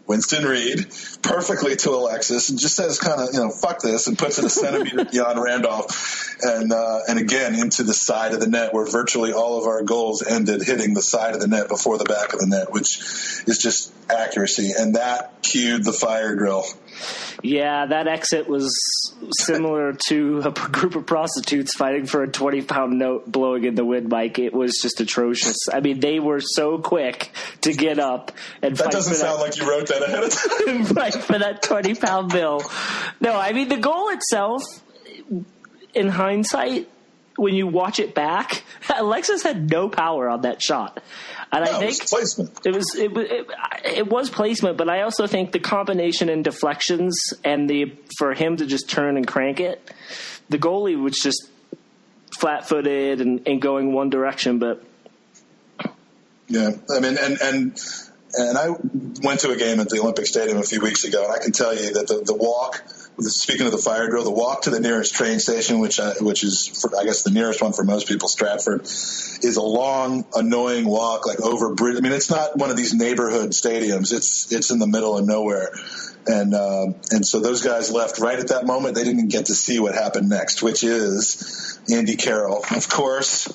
Speaker 3: Winston Reed perfectly to Alexis and just says kind of, fuck this, and puts it a centimeter beyond Randolph and again into the side of the net, where virtually all of our goals ended hitting the side of the net before the back of the net, which is just accuracy. And that cued the fire drill.
Speaker 2: Yeah, that exit was similar to a group of prostitutes fighting for a 20-pound note blowing in the wind, Mike. It was just atrocious. I mean, they were so quick to get up and
Speaker 3: that
Speaker 2: fight.
Speaker 3: Doesn't sound like you wrote that ahead of time.
Speaker 2: Fight for that 20-pound bill. No, I mean, the goal itself, in hindsight, when you watch it back, Alexis had no power on that shot. And I think
Speaker 3: it was placement.
Speaker 2: It was placement, but I also think the combination in deflections and for him to just turn and crank it, the goalie was just flat-footed and going one direction. But
Speaker 3: yeah, I mean, and I went to a game at the Olympic Stadium a few weeks ago, and I can tell you that the walk. Speaking of the fire drill, the walk to the nearest train station, which is, I guess, the nearest one for most people, Stratford, is a long, annoying walk, like over bridge. I mean, it's not one of these neighborhood stadiums. It's in the middle of nowhere. And so those guys left right at that moment. They didn't get to see what happened next, which is Andy Carroll. Of course,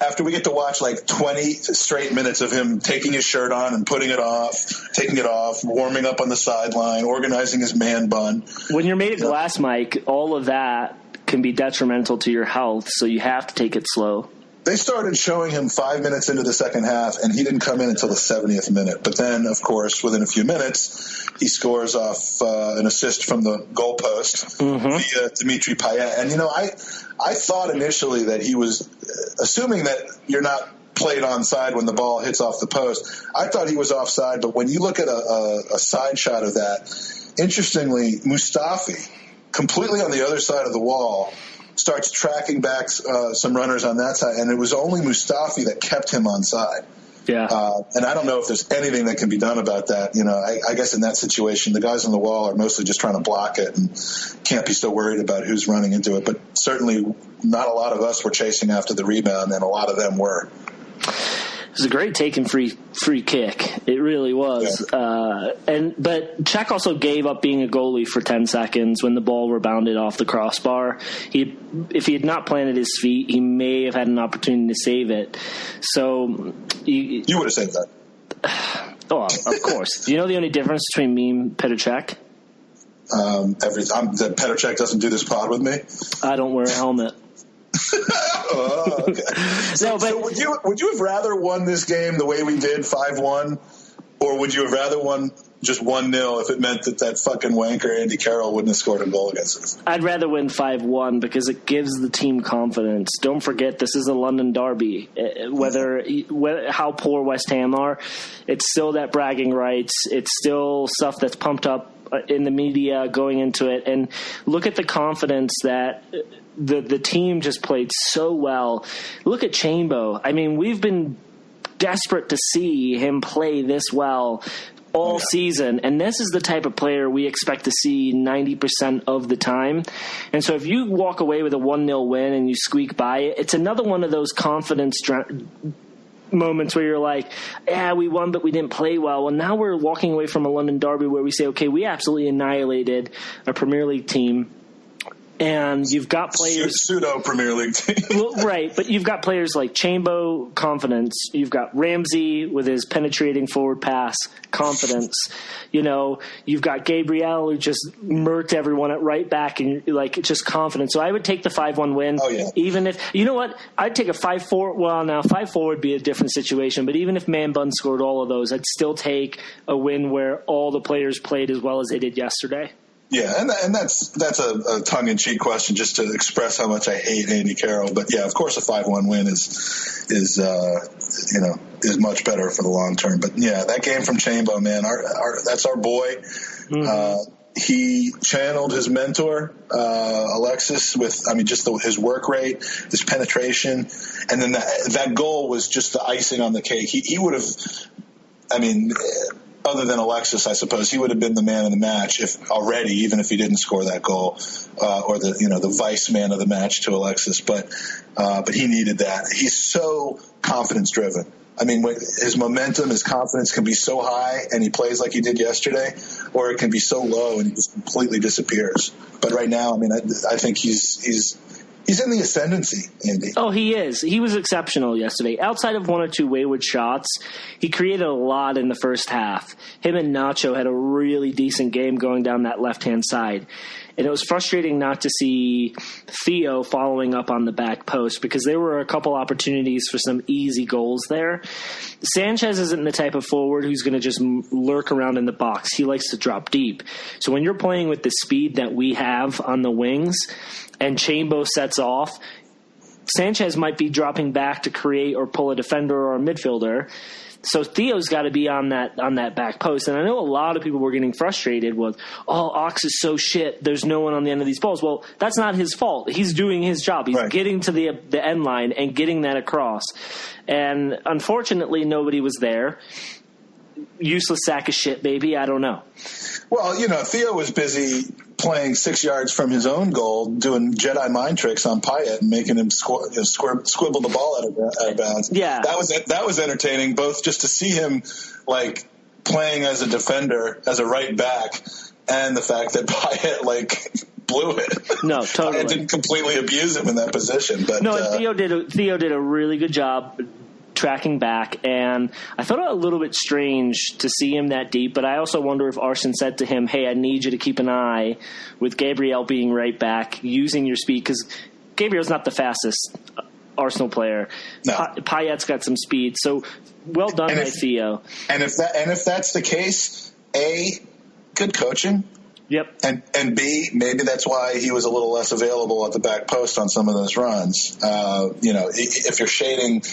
Speaker 3: after we get to watch like 20 straight minutes of him taking his shirt on and putting it off, taking it off, warming up on the sideline, organizing his man bun.
Speaker 2: When you're made of glass, Mike, all of that can be detrimental to your health, so you have to take it slow.
Speaker 3: They started showing him 5 minutes into the second half, and he didn't come in until the 70th minute. But then, of course, within a few minutes, he scores off an assist from the goalpost via Dimitri Payet. And, I thought initially that he was, assuming that you're not played onside when the ball hits off the post, I thought he was offside. But when you look at a side shot of that, interestingly, Mustafi, completely on the other side of the wall, starts tracking back some runners on that side, and it was only Mustafi that kept him onside.
Speaker 2: Yeah.
Speaker 3: And I don't know if there's anything that can be done about that. I guess in that situation, the guys on the wall are mostly just trying to block it and can't be so worried about who's running into it. But certainly not a lot of us were chasing after the rebound, and a lot of them were.
Speaker 2: It was a great taken free kick. It really was.
Speaker 3: Yeah.
Speaker 2: But Czech also gave up being a goalie for 10 seconds when the ball rebounded off the crossbar. If he had not planted his feet, he may have had an opportunity to save it. So
Speaker 3: you would have saved that.
Speaker 2: Oh, of course. Do you know the only difference between me and Petr Cech?
Speaker 3: That Petr Cech doesn't do this pod with me.
Speaker 2: I don't wear a helmet.
Speaker 3: Oh, okay. So would you have rather won this game the way we did 5-1, or would you have rather won just 1-0 if it meant that fucking wanker Andy Carroll wouldn't have scored a goal against us?
Speaker 2: I'd rather win 5-1 because it gives the team confidence. Don't forget, this is a London derby. Whether how poor West Ham are, it's still that bragging rights. It's still stuff that's pumped up in the media going into it. And look at the confidence that the team just played so well. Look at Chambo. I mean, we've been desperate to see him play this well all season, and this is the type of player we expect to see 90% of the time. And so if you walk away with a 1-0 win and you squeak by it, it's another one of those confidence moments where you're like, yeah, we won, but we didn't play well. Well, now we're walking away from a London derby where we say, okay, we absolutely annihilated a Premier League team. And you've got players
Speaker 3: pseudo Premier League team.
Speaker 2: Well, right, but you've got players like Chambo, confidence. You've got Ramsey with his penetrating forward pass, confidence. You've got Gabriel who just murked everyone at right back, and just confidence. So I would take the 5-1 win.
Speaker 3: Oh, yeah.
Speaker 2: Even if I'd take a 5-4. Well, now 5-4 would be a different situation. But even if Man Bun scored all of those, I'd still take a win where all the players played as well as they did yesterday.
Speaker 3: Yeah, and that's a tongue-in-cheek question just to express how much I hate Andy Carroll. But yeah, of course, a 5-1 win is much better for the long term. But yeah, that game from Chambo, man, that's our boy. Mm-hmm. He channeled his mentor, Alexis, with his work rate, his penetration, and then that goal was just the icing on the cake. He would have, other than Alexis, I suppose he would have been the man of the match even if he didn't score that goal, or the vice man of the match to Alexis. But he needed that. He's so confidence driven. His momentum, his confidence can be so high, and he plays like he did yesterday, or it can be so low and he just completely disappears. But right now, I think he's in the ascendancy, Andy.
Speaker 2: Oh, he is. He was exceptional yesterday. Outside of one or two wayward shots, he created a lot in the first half. Him and Nacho had a really decent game going down that left-hand side. And it was frustrating not to see Theo following up on the back post because there were a couple opportunities for some easy goals there. Sanchez isn't the type of forward who's going to just lurk around in the box. He likes to drop deep. So when you're playing with the speed that we have on the wings and Chambo sets off, Sanchez might be dropping back to create or pull a defender or a midfielder. So Theo's got to be on that back post. And I know a lot of people were getting frustrated with, Ox is so shit, there's no one on the end of these balls. Well, that's not his fault. He's doing his job. He's getting to the end line and getting that across. And unfortunately, nobody was there. Useless sack of shit, baby. I don't know.
Speaker 3: Well, Theo was busy playing 6 yards from his own goal, doing Jedi mind tricks on Payet and making him squibble the ball out of bounds.
Speaker 2: Yeah,
Speaker 3: that was entertaining, both just to see him playing as a defender, as a right back, and the fact that Payet blew it.
Speaker 2: No, totally.
Speaker 3: Payet didn't completely abuse him in that position, but
Speaker 2: no, and Theo did a really good job tracking back, and I thought it a little bit strange to see him that deep, but I also wonder if Arsene said to him, hey, I need you to keep an eye with Gabriel being right back, using your speed, because Gabriel's not the fastest Arsenal player.
Speaker 3: No.
Speaker 2: Payet's got some speed, so well done by Theo.
Speaker 3: And if that's the case, A, good coaching.
Speaker 2: Yep.
Speaker 3: And B, maybe that's why he was a little less available at the back post on some of those runs. If you're shading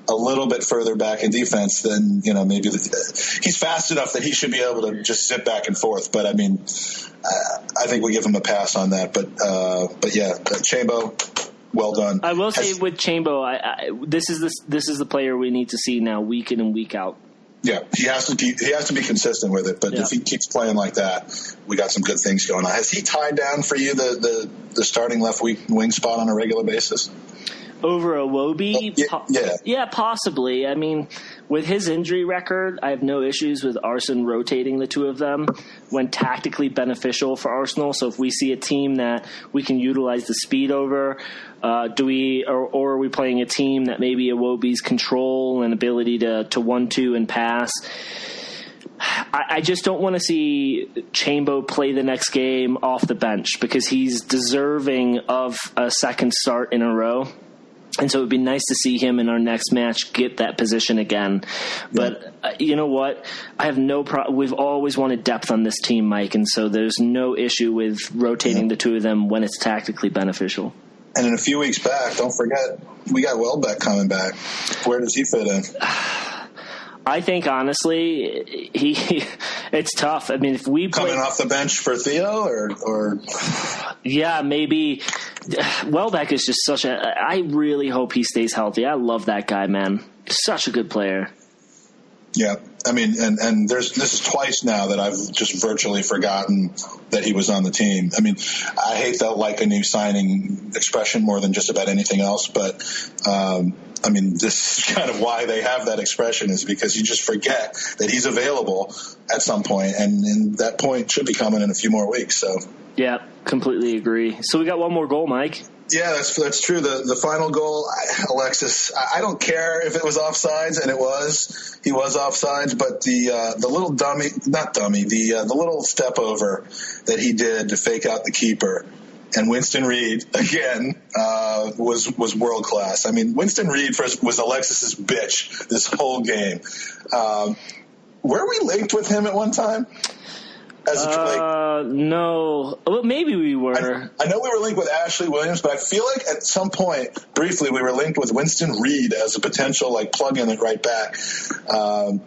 Speaker 3: a little bit further back in defense, then maybe he's fast enough that he should be able to just zip back and forth. But I think we give him a pass on that. But yeah, Chambo, well done.
Speaker 2: I will say with Chambo, this is the player we need to see now, week in and week out.
Speaker 3: Yeah, he has to be consistent with it. But if he keeps playing like that, we got some good things going on. Has he tied down for you the starting left wing spot on a regular basis?
Speaker 2: Over Iwobi?
Speaker 3: Yeah,
Speaker 2: possibly. I mean, with his injury record, I have no issues with Arsene rotating the two of them when tactically beneficial for Arsenal. So if we see a team that we can utilize the speed over, or are we playing a team that maybe Iwobi's control and ability to 1-2 and pass? I just don't want to see Chambo play the next game off the bench because he's deserving of a second start in a row. And so it would be nice to see him in our next match get that position again. But you know what? I have no problem. We've always wanted depth on this team, Mike, and so there's no issue with rotating the two of them when it's tactically beneficial.
Speaker 3: And in a few weeks back, don't forget, we got Welbeck coming back. Where does he fit in?
Speaker 2: I think, honestly, it's tough. I mean, if we
Speaker 3: coming off the bench for Theo or
Speaker 2: yeah, maybe Welbeck is just I really hope he stays healthy. I love that guy, man. Such a good player.
Speaker 3: Yeah. I mean, and this is twice now that I've just virtually forgotten that he was on the team. I mean, I hate that like a new signing expression more than just about anything else, but I mean, this is kind of why they have that expression, is because you just forget that he's available at some point, and that point should be coming in a few more weeks. So
Speaker 2: yeah, completely agree. So we got one more goal, Mike.
Speaker 3: Yeah, that's true. The final goal, Alexis, I don't care if it was offsides, and he was offsides, but the little the little step over that he did to fake out the keeper, and Winston Reid again was world class. I mean, Winston Reid was Alexis's bitch this whole game. Were we linked with him at one time?
Speaker 2: No. Well, maybe we were.
Speaker 3: I know we were linked with Ashley Williams, but I feel like at some point, briefly, we were linked with Winston Reid as a potential plug-in at right back. And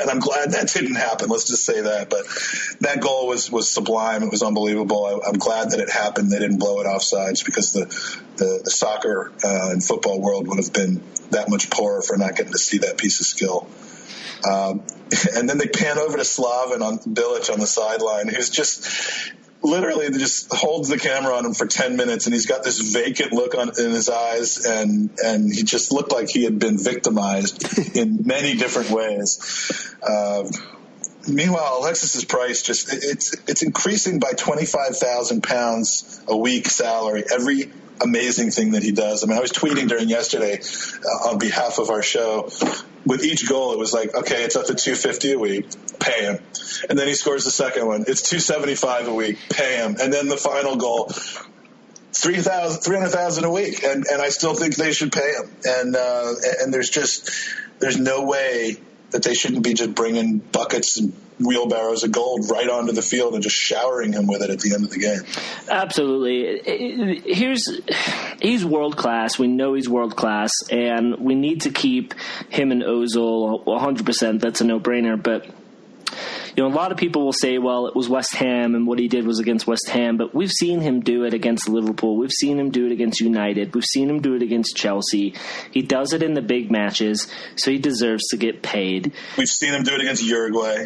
Speaker 3: I'm glad that didn't happen. Let's just say that. But that goal was sublime. It was unbelievable. I'm glad that it happened. They didn't blow it offsides, because the soccer and football world would have been that much poorer for not getting to see that piece of skill. And then they pan over to Slaven on Bilic on the sideline, who's just literally just holds the camera on him for 10 minutes, and he's got this vacant look in his eyes, and he just looked like he had been victimized in many different ways. Meanwhile, Alexis's price it's increasing by £25,000 a week salary every amazing thing that he does. I mean, I was tweeting during yesterday on behalf of our show. With each goal, it was like, okay, it's up to $250 a week, pay him. And then he scores the second one. It's $275 a week, pay him. And then the final goal, $300,000 a week. And I still think they should pay him. And there's no way that they shouldn't be just bringing buckets and wheelbarrows of gold right onto the field and just showering him with it at the end of the game.
Speaker 2: Absolutely. He's world class. We know he's world class, and we need to keep him and Ozil 100%. That's a no-brainer. But a lot of people will say, well, it was West Ham and what he did was against West Ham, but we've seen him do it against Liverpool. We've seen him do it against United. We've seen him do it against Chelsea. He does it in the big matches, so he deserves to get paid.
Speaker 3: We've seen him do it against Uruguay.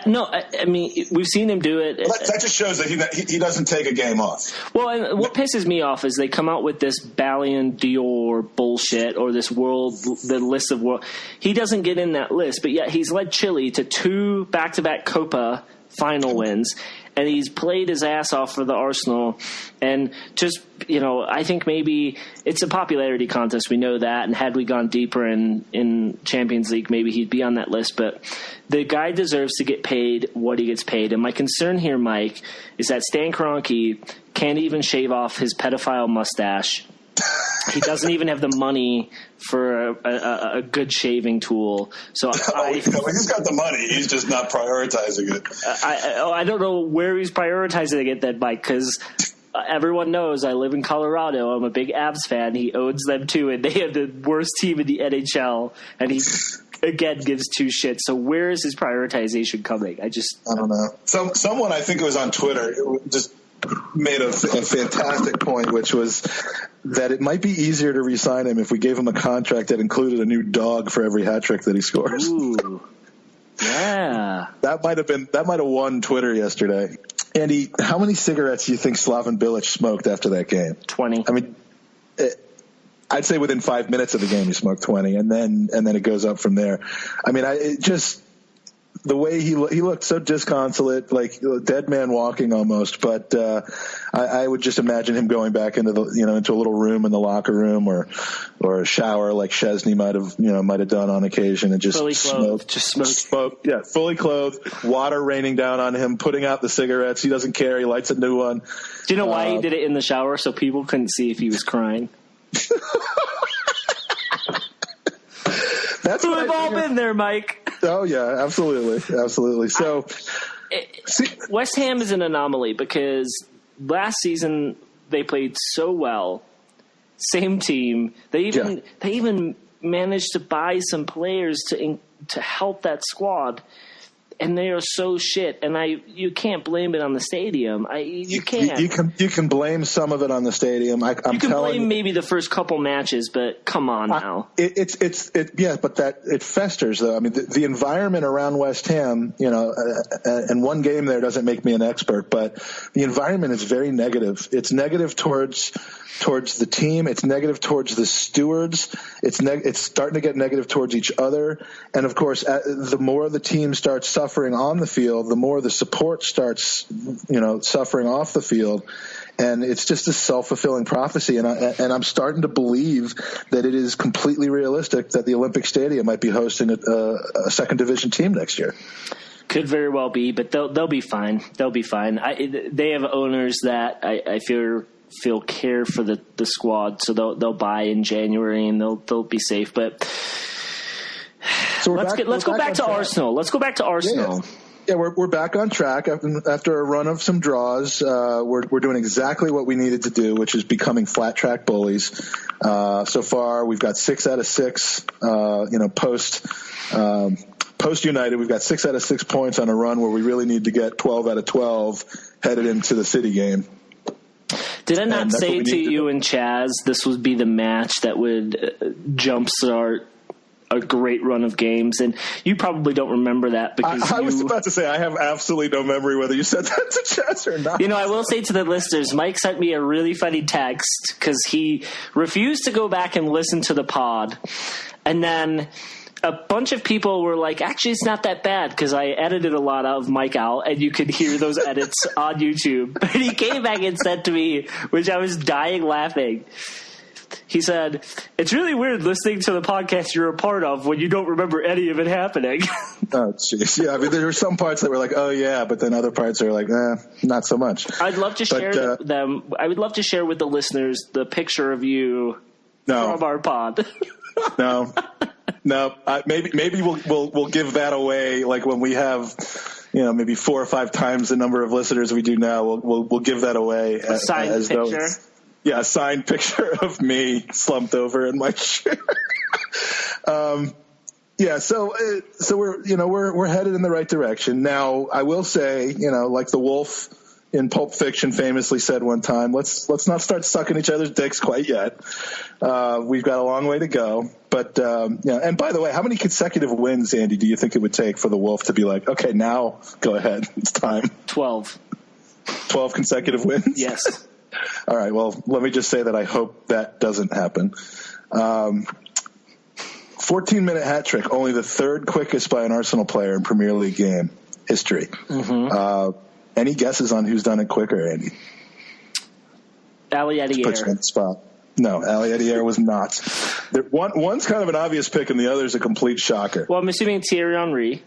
Speaker 2: No, I mean, we've seen him do it.
Speaker 3: That just shows that he doesn't take a game off.
Speaker 2: Well, and what pisses me off is they come out with this Ballon d'Or bullshit, or the list of world. He doesn't get in that list, but yet he's led Chile to 2 back-to-back Copa final wins, and he's played his ass off for the Arsenal. And just, I think maybe it's a popularity contest. We know that. And had we gone deeper in Champions League, maybe he'd be on that list. But the guy deserves to get paid what he gets paid. And my concern here, Mike, is that Stan Kroenke can't even shave off his pedophile mustache. He doesn't even have the money for a good shaving tool. So
Speaker 3: he's got the money. He's just not prioritizing it.
Speaker 2: I don't know where he's prioritizing it then, Mike, because everyone knows I live in Colorado. I'm a big Avs fan. He owns them too, and they have the worst team in the NHL, and he again gives 2 shits. So where is his prioritization coming? I don't
Speaker 3: know. Someone, I think it was on Twitter, just made a fantastic point, which was that it might be easier to re-sign him if we gave him a contract that included a new dog for every hat trick that he scores.
Speaker 2: Ooh. Yeah.
Speaker 3: That might have won Twitter yesterday. Andy, how many cigarettes do you think Slaven Bilic smoked after that game?
Speaker 2: 20.
Speaker 3: I mean, I'd say within 5 minutes of the game he smoked 20, and then it goes up from there. I mean, the way he looked so disconsolate, like a dead man walking almost. But I would just imagine him going back into into a little room in the locker room or a shower like Szczesny might have done on occasion and just
Speaker 2: fully clothed,
Speaker 3: smoke. Yeah, fully clothed, water raining down on him, putting out the cigarettes. He doesn't care. He lights a new one.
Speaker 2: Do you know why he did it in the shower? So people couldn't see if he was crying. We've all been there, Mike.
Speaker 3: Oh yeah, absolutely. So,
Speaker 2: West Ham is an anomaly because last season they played so well. Same team. They even managed to buy some players to help that squad. And they are so shit, and you can't blame it on the stadium. You can't.
Speaker 3: You can blame some of it on the stadium.
Speaker 2: You can blame maybe the first couple matches, but come on now.
Speaker 3: But that it festers though. I mean, the environment around West Ham, and one game there doesn't make me an expert, but the environment is very negative. It's negative towards the team. It's negative towards the stewards. It's starting to get negative towards each other, and of course, the more the team starts suffering on the field, the more the support starts, suffering off the field, and it's just a self-fulfilling prophecy. And I'm starting to believe that it is completely realistic that the Olympic Stadium might be hosting a second division team next year.
Speaker 2: Could very well be, but they'll be fine. They'll be fine. They have owners that I feel care for the squad, so they'll buy in January and they'll be safe. But
Speaker 3: so
Speaker 2: let's go back to Arsenal. Let's go back to Arsenal.
Speaker 3: Yeah, we're back on track after a run of some draws. We're doing exactly what we needed to do, which is becoming flat track bullies. So far, we've got 6 out of 6. Post United, we've got 6 out of 6 points on a run where we really need to get 12 out of 12 headed into the City game.
Speaker 2: Did I not say to you and Chaz this would be the match that would jumpstart a great run of games? And you probably don't remember that because
Speaker 3: I was about to say I have absolutely no memory whether you said that to Chaz or not.
Speaker 2: I will say to the listeners, Mike sent me a really funny text because he refused to go back and listen to the pod. And then a bunch of people were like, actually, it's not that bad because I edited a lot of Mike out and you could hear those edits on YouTube. But he came back and said to me, which I was dying laughing, he said, it's really weird listening to the podcast you're a part of when you don't remember any of it happening.
Speaker 3: Oh, jeez. Yeah, I mean, there were some parts that were like, oh, yeah, but then other parts are like, not so much.
Speaker 2: I'd love to share them. I would love to share with the listeners the picture of you from our pod.
Speaker 3: No. Maybe we'll give that away, like when we have, maybe 4 or 5 times the number of listeners we do now. We'll give that away
Speaker 2: a signed picture.
Speaker 3: A signed picture of me slumped over in my chair. So we're headed in the right direction. Now, I will say, like the wolf in Pulp Fiction famously said one time, let's not start sucking each other's dicks quite yet. We've got a long way to go. But, and by the way, how many consecutive wins, Andy, do you think it would take for the wolf to be like, okay, now go ahead. It's time.
Speaker 2: 12.
Speaker 3: 12 consecutive wins?
Speaker 2: Yes.
Speaker 3: All right, well, let me just say that I hope that doesn't happen. 14-minute hat trick, only the third quickest by an Arsenal player in Premier League game history. Mm-hmm. Any guesses on who's done it quicker, Andy?
Speaker 2: Ali Edier.
Speaker 3: Put you on the spot. No, Ali Edier was not. One's kind of an obvious pick, and the other's a complete shocker.
Speaker 2: Well, I'm assuming Thierry Henry.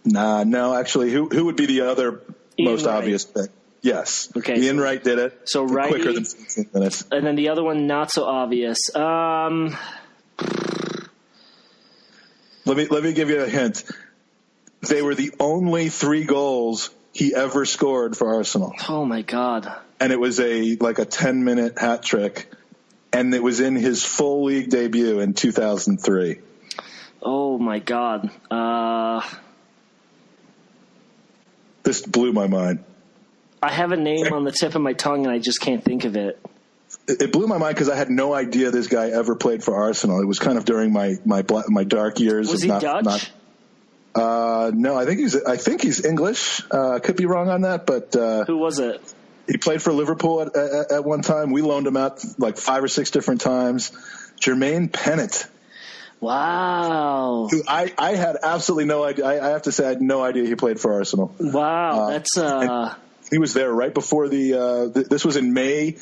Speaker 3: No, actually, who would be the other most obvious pick? Yes.
Speaker 2: Okay.
Speaker 3: Ian Wright did it.
Speaker 2: So Wright,
Speaker 3: quicker than 15 minutes.
Speaker 2: And then the other one, not so obvious.
Speaker 3: Let me give you a hint. They were the only 3 goals he ever scored for Arsenal.
Speaker 2: Oh my God.
Speaker 3: And it was a 10-minute hat trick, and it was in his full league debut in 2003.
Speaker 2: Oh my God.
Speaker 3: This blew my mind.
Speaker 2: I have a name on the tip of my tongue, and I just can't think of it.
Speaker 3: It blew my mind because I had no idea this guy ever played for Arsenal. It was kind of during my dark years.
Speaker 2: Was he Dutch?
Speaker 3: No, I think he's English. Could be wrong on that, but
Speaker 2: who was it?
Speaker 3: He played for Liverpool at one time. We loaned him out like 5 or 6 different times. Jermaine Pennant.
Speaker 2: Wow.
Speaker 3: Who I had absolutely no idea. I have to say I had no idea he played for Arsenal.
Speaker 2: Wow, that's
Speaker 3: he was there right before this was in May.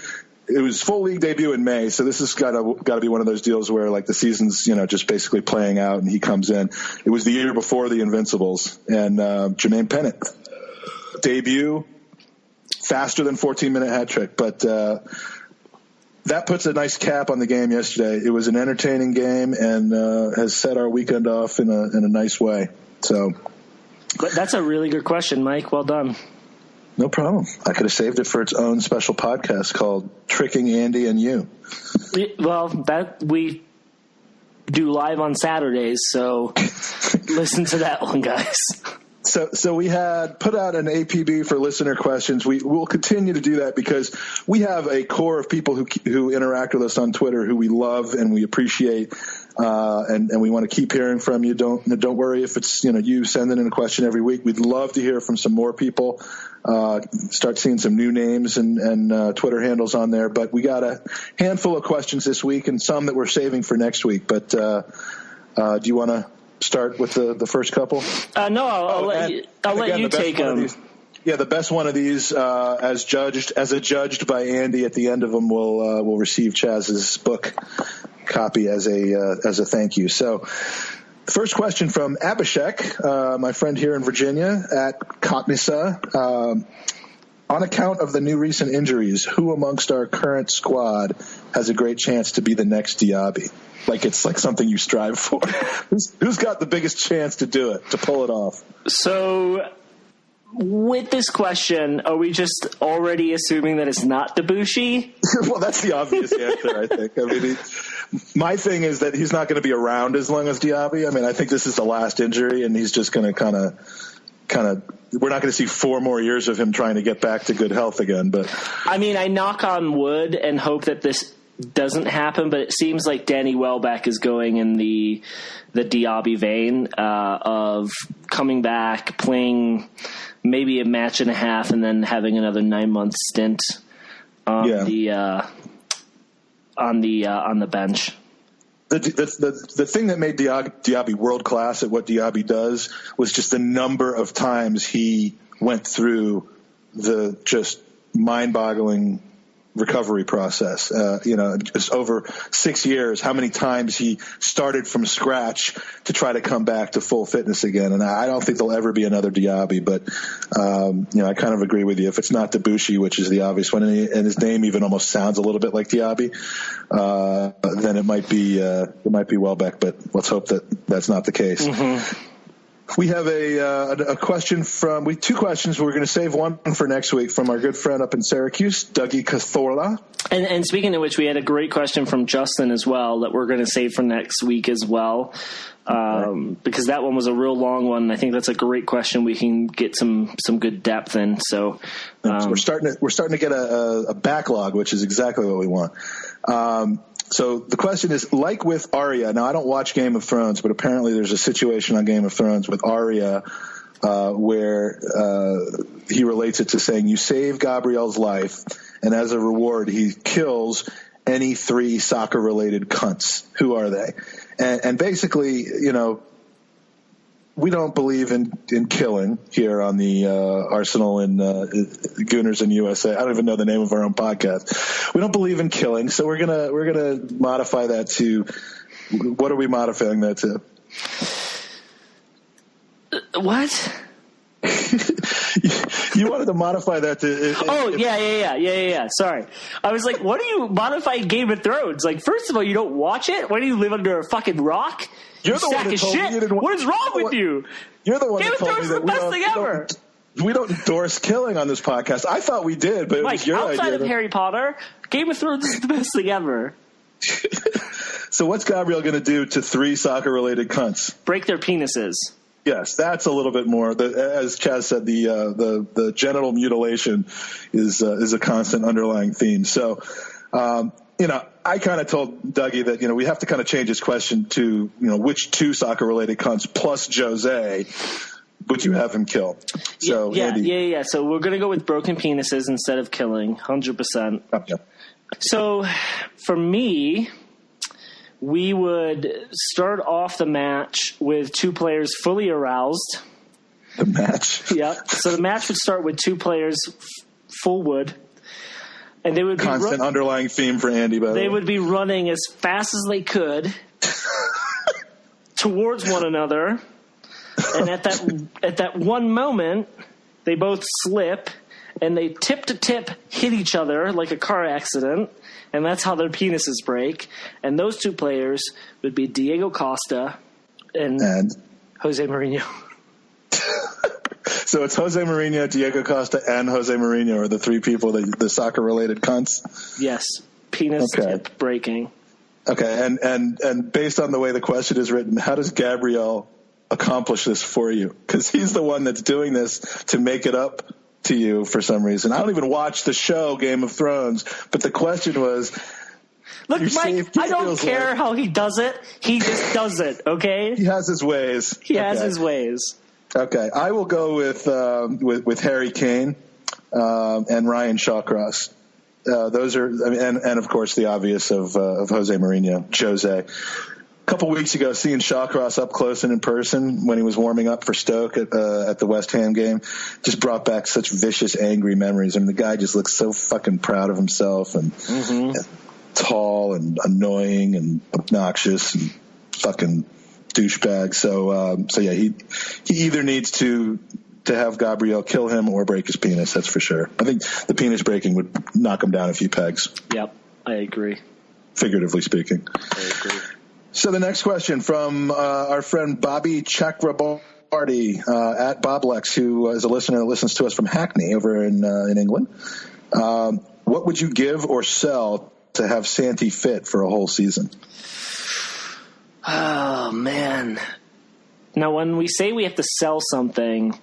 Speaker 3: It was full league debut in May, so this has got to be one of those deals where like the season's just basically playing out and he comes in. It was the year before the Invincibles, and Jermaine Pennant debut, faster than 14-minute hat trick, but that puts a nice cap on the game yesterday. It was an entertaining game and has set our weekend off in a nice way. So,
Speaker 2: but that's a really good question, Mike. Well done.
Speaker 3: No problem. I could have saved it for its own special podcast called Tricking Andy and You.
Speaker 2: Well, that we do live on Saturdays, so listen to that one, guys.
Speaker 3: So we had put out an APB for listener questions. We'll continue to do that because we have a core of people who interact with us on Twitter who we love and we appreciate, and we want to keep hearing from you. Don't worry if it's you sending in a question every week. We'd love to hear from some more people. Start seeing some new names and Twitter handles on there. But we got a handful of questions this week and some that we're saving for next week. But do you want to start with the first couple?
Speaker 2: No, I'll let you take them.
Speaker 3: Yeah, the best one of these, as adjudged by Andy at the end of them, will receive Chaz's book copy as a thank you. So, the first question from Abhishek, my friend here in Virginia at Kotnisa. On account of the new recent injuries, who amongst our current squad has a great chance to be the next Diaby? Like it's like something you strive for. Who's got the biggest chance to do it, to pull it off?
Speaker 2: So, with this question, are we just already assuming that it's not Debussy?
Speaker 3: Well, that's the obvious answer, I think. I mean, my thing is that he's not going to be around as long as Diaby. I mean, I think this is the last injury, and he's just going to kind of. We're not going to see 4 more years of him trying to get back to good health again. But
Speaker 2: I mean, I knock on wood and hope that this doesn't happen, but it seems like Danny Welbeck is going in the Diaby vein of coming back, playing maybe a match and a half, and then having another 9-month stint on the bench.
Speaker 3: The thing that made Diaby world class at what Diaby does was just the number of times he went through the just mind-boggling recovery process. Just over 6 years, how many times he started from scratch to try to come back to full fitness again. And I don't think there'll ever be another Diaby, but I kind of agree with you. If it's not Debussy, which is the obvious one, and his name even almost sounds a little bit like Diaby, then it might be Welbeck. But let's hope that that's not the case. Mm-hmm. We have a question from – two questions. We're going to save one for next week from our good friend up in Syracuse, Dougie Cathorla.
Speaker 2: And speaking of which, we had a great question from Justin as well that we're going to save for next week as well, because that one was a real long one. I think that's a great question. We can get some good depth in. So
Speaker 3: we're starting to get a backlog, which is exactly what we want. So the question is, like with Arya, now I don't watch Game of Thrones, but apparently there's a situation on Game of Thrones with Arya where he relates it to saying you save Gabrielle's life, and as a reward he kills any 3 soccer-related cunts. Who are they? And basically, we don't believe in killing here on the Arsenal and Gooners and USA. I don't even know the name of our own podcast. We don't believe in killing, so we're gonna modify that to, what are we modifying that to?
Speaker 2: What?
Speaker 3: You wanted to modify that to...
Speaker 2: Yeah. Sorry. I was like, what are you modifying Game of Thrones? Like, first of all, you don't watch it? Why do you live under a fucking rock?
Speaker 3: You're the one that told me you didn't want...
Speaker 2: What is wrong with you?
Speaker 3: You're the one
Speaker 2: Game
Speaker 3: that told me that
Speaker 2: Game of Thrones is the best thing ever.
Speaker 3: We don't endorse killing on this podcast. I thought we did, but
Speaker 2: Mike,
Speaker 3: it was your idea.
Speaker 2: Outside of Harry Potter, Game of Thrones is the best thing ever.
Speaker 3: So what's Gabrielle going to do to 3 soccer-related cunts?
Speaker 2: Break their penises.
Speaker 3: Yes, that's a little bit more. As Chaz said, the genital mutilation is a constant underlying theme. So, I kind of told Dougie that we have to kind of change his question to which two soccer related cunts plus Jose would you have him kill? So
Speaker 2: yeah. So we're gonna go with broken penises instead of killing, 100%.
Speaker 3: Okay.
Speaker 2: So for me, we would start off the match with two players fully aroused.
Speaker 3: The match?
Speaker 2: Yeah. So the match would start with two players full wood. And they would be
Speaker 3: constant underlying theme for Andy, by the way.
Speaker 2: They would be running as fast as they could towards one another. And at that one moment, they both slip and they tip to tip hit each other like a car accident. And that's how their penises break. And those two players would be Diego Costa and Jose Mourinho.
Speaker 3: So it's Jose Mourinho, Diego Costa, and Jose Mourinho are the three people, the soccer-related cunts?
Speaker 2: Yes. Penis tip breaking.
Speaker 3: Okay, and based on the way the question is written, how does Gabriel accomplish this for you? Because he's the one that's doing this to make it up to you for some reason. I don't even watch the show Game of Thrones, but the question was...
Speaker 2: Look, Mike, I don't care how he does it. He just does it, okay?
Speaker 3: He has his ways.
Speaker 2: He has his ways.
Speaker 3: Okay, I will go with Harry Kane and Ryan Shawcross. Those are, and of course the obvious of Jose Mourinho, Jose. A couple weeks ago, seeing Shawcross up close and in person when he was warming up for Stoke at the West Ham game, just brought back such vicious, angry memories. I mean, the guy just looks so fucking proud of himself and tall and annoying and obnoxious and fucking douchebag. So yeah, he either needs to have Gabriel kill him or break his penis. That's for sure. I think the penis breaking would knock him down a few pegs.
Speaker 2: Yep, I agree.
Speaker 3: Figuratively speaking.
Speaker 2: I agree.
Speaker 3: So the next question from our friend Bobby Chakrabarty at Boblex, who is a listener that listens to us from Hackney over in England. What would you give or sell to have Santi fit for a whole season?
Speaker 2: Oh, man. Now, when we say we have to sell something,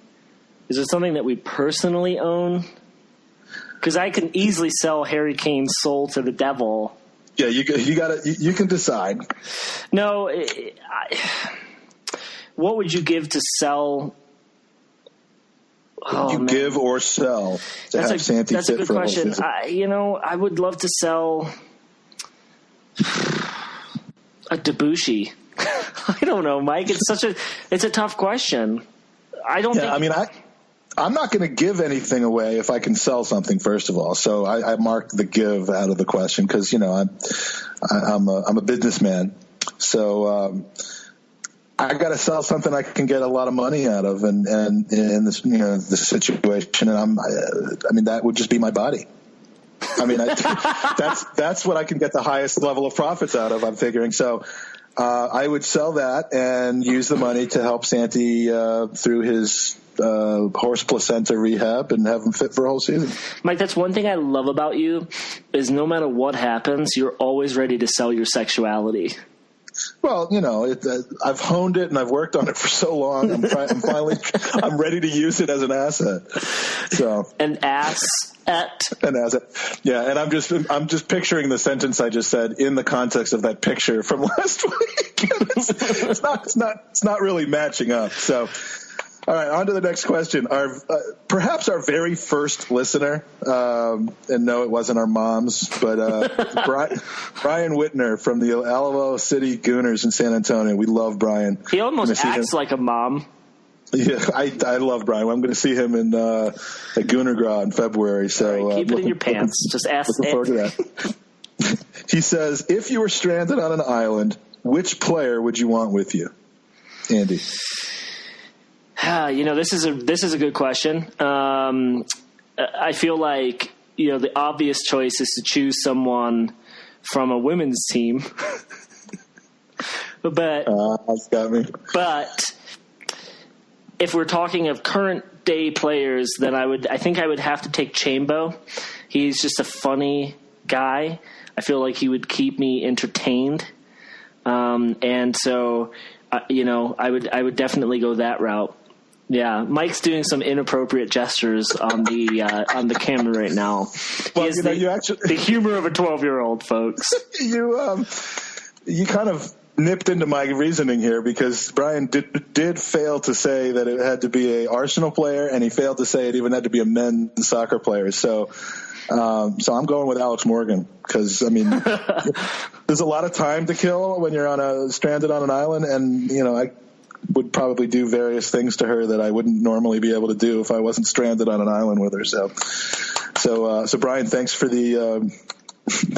Speaker 2: is it something that we personally own? Because I can easily sell Harry Kane's soul to the devil.
Speaker 3: Yeah, you can decide.
Speaker 2: No, what would you give to sell?
Speaker 3: Give or sell to have Santi fit for a whole season? That's a good question.
Speaker 2: I would love to sell a Debussy. I don't know, Mike. It's a tough question.
Speaker 3: I'm not going to give anything away if I can sell something, first of all. So I marked the give out of the question because, I'm a businessman. So I got to sell something I can get a lot of money out of, and in this, this situation, and that would just be my body. That's what I can get the highest level of profits out of, I'm figuring. So I would sell that and use the money to help Santi through his horse placenta rehab and have him fit for a whole season.
Speaker 2: Mike, that's one thing I love about you is no matter what happens, you're always ready to sell your sexuality.
Speaker 3: Well, I've honed it and I've worked on it for so long. I'm ready to use it as an asset. So
Speaker 2: an asset.
Speaker 3: Yeah, and I'm just picturing the sentence I just said in the context of that picture from last week. It's not really matching up. So. All right, on to the next question. Perhaps our very first listener, and no, it wasn't our moms, but Brian Whitner from the Alamo City Gooners in San Antonio. We love Brian.
Speaker 2: He almost acts like a mom.
Speaker 3: Yeah, I love Brian. I'm going to see him at Gooner Gras in February. So
Speaker 2: right, keep it in your pants. Just ask.
Speaker 3: Looking forward to that. He says, if you were stranded on an island, which player would you want with you, Andy?
Speaker 2: This is a good question. I feel like, the obvious choice is to choose someone from a women's team. But
Speaker 3: that's got me.
Speaker 2: But if we're talking of current day players, then I think I would have to take Chambo. He's just a funny guy. I feel like he would keep me entertained. And so I would definitely go that route. Yeah, Mike's doing some inappropriate gestures on the camera right now.
Speaker 3: Well,
Speaker 2: the humor of a 12-year-old, folks.
Speaker 3: You kind of nipped into my reasoning here, because Brian did fail to say that it had to be a Arsenal player, and he failed to say it even had to be a men's soccer player. So I'm going with Alex Morgan, because, I mean, there's a lot of time to kill when you're stranded on an island, and, I would probably do various things to her that I wouldn't normally be able to do if I wasn't stranded on an island with her. So Brian, thanks for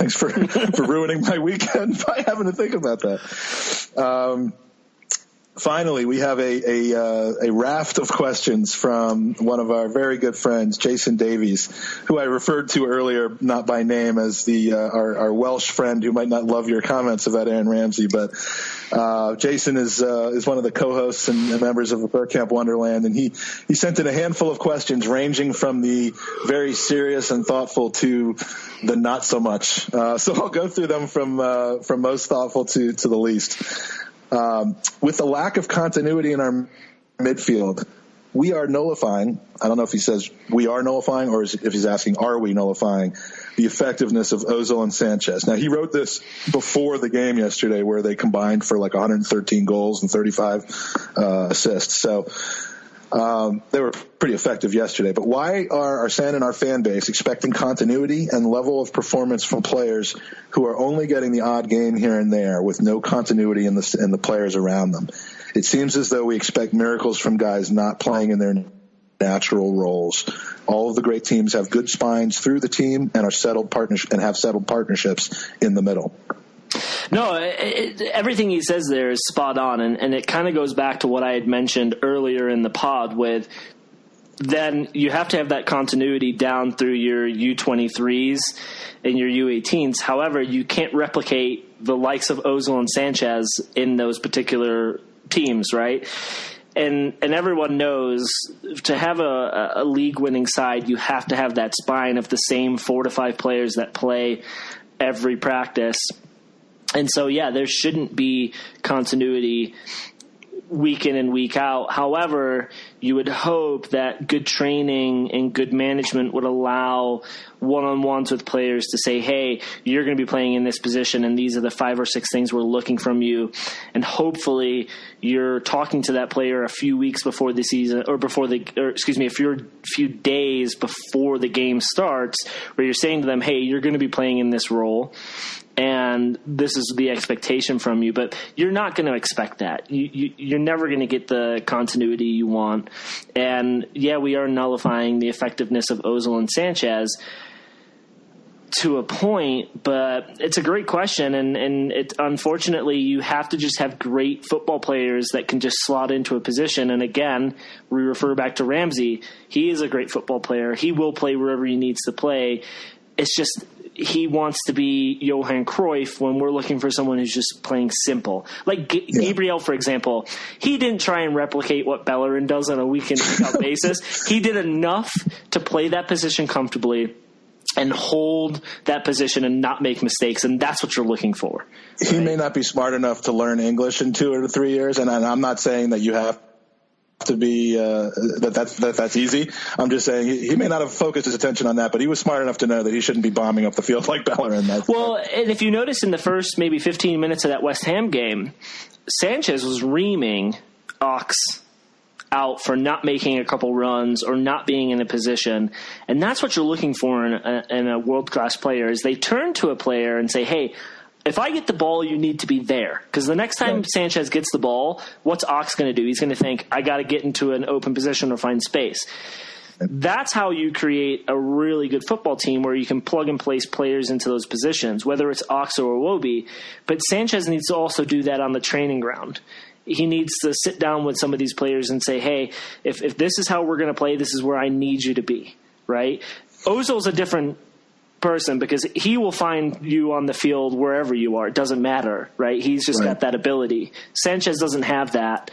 Speaker 3: for ruining my weekend by having to think about that. Finally, we have a raft of questions from one of our very good friends, Jason Davies, who I referred to earlier, not by name, as our Welsh friend who might not love your comments about Aaron Ramsey. But Jason is one of the co-hosts and members of Bergkamp Wonderland, and he sent in a handful of questions ranging from the very serious and thoughtful to the not so much. So I'll go through them from most thoughtful to the least. With the lack of continuity in our midfield, we are nullifying. I don't know if he says we are nullifying or if he's asking, are we nullifying the effectiveness of Ozil and Sanchez? Now, he wrote this before the game yesterday, where they combined for like 113 goals and 35 assists. So they were pretty effective yesterday. But why are Arsene and our fan base expecting continuity and level of performance from players who are only getting the odd game here and there with no continuity in the players around them? It seems as though we expect miracles from guys not playing in their natural roles. All of the great teams have good spines through the team and have settled partnerships in the middle.
Speaker 2: No, everything he says there is spot on, and it kind of goes back to what I had mentioned earlier in the pod with then you have to have that continuity down through your U23s and your U18s. However, you can't replicate the likes of Ozil and Sanchez in those particular teams, right? And everyone knows to have a league-winning side, you have to have that spine of the same 4 to 5 players that play every practice. And so, yeah, there shouldn't be continuity week in and week out. However, you would hope that good training and good management would allow one-on-ones with players to say, hey, you're going to be playing in this position, and these are the 5 or 6 things we're looking from you. And hopefully you're talking to that player a few weeks before the season, or a few days before the game starts, where you're saying to them, hey, you're going to be playing in this role, and this is the expectation from you. But you're not going to expect that. You're never going to get the continuity you want. And, yeah, we are nullifying the effectiveness of Ozil and Sanchez to a point, but it's a great question, and unfortunately you have to just have great football players that can just slot into a position. And again, we refer back to Ramsey. He is a great football player. He will play wherever he needs to play. It's just he wants to be Johan Cruyff when we're looking for someone who's just playing simple. Like Gabriel, for example, he didn't try and replicate what Bellerin does on a week-in, week-out basis. He did enough to play that position comfortably and hold that position and not make mistakes, and that's what you're looking for. Right?
Speaker 3: He may not be smart enough to learn English in 2 or 3 years, and I'm not saying that you have to be that's easy. I'm just saying he may not have focused his attention on that, but he was smart enough to know that he shouldn't be bombing up the field like Bellerin.
Speaker 2: And if you notice in the first maybe 15 minutes of that West Ham game, Sanchez was reaming Ox out for not making a couple runs or not being in a position. And that's what you're looking for in a world-class player, is they turn to a player and say, hey, if I get the ball, you need to be there. Because the next time Sanchez gets the ball, what's Ox going to do? He's going to think, I got to get into an open position or find space. That's how you create a really good football team, where you can plug and place players into those positions, whether it's Ox or Iwobi. But Sanchez needs to also do that on the training ground. He needs to sit down with some of these players and say, hey, if this is how we're going to play, this is where I need you to be, right? Ozil's a different person because he will find you on the field wherever you are. It doesn't matter, right? He's just got that ability. Sanchez doesn't have that.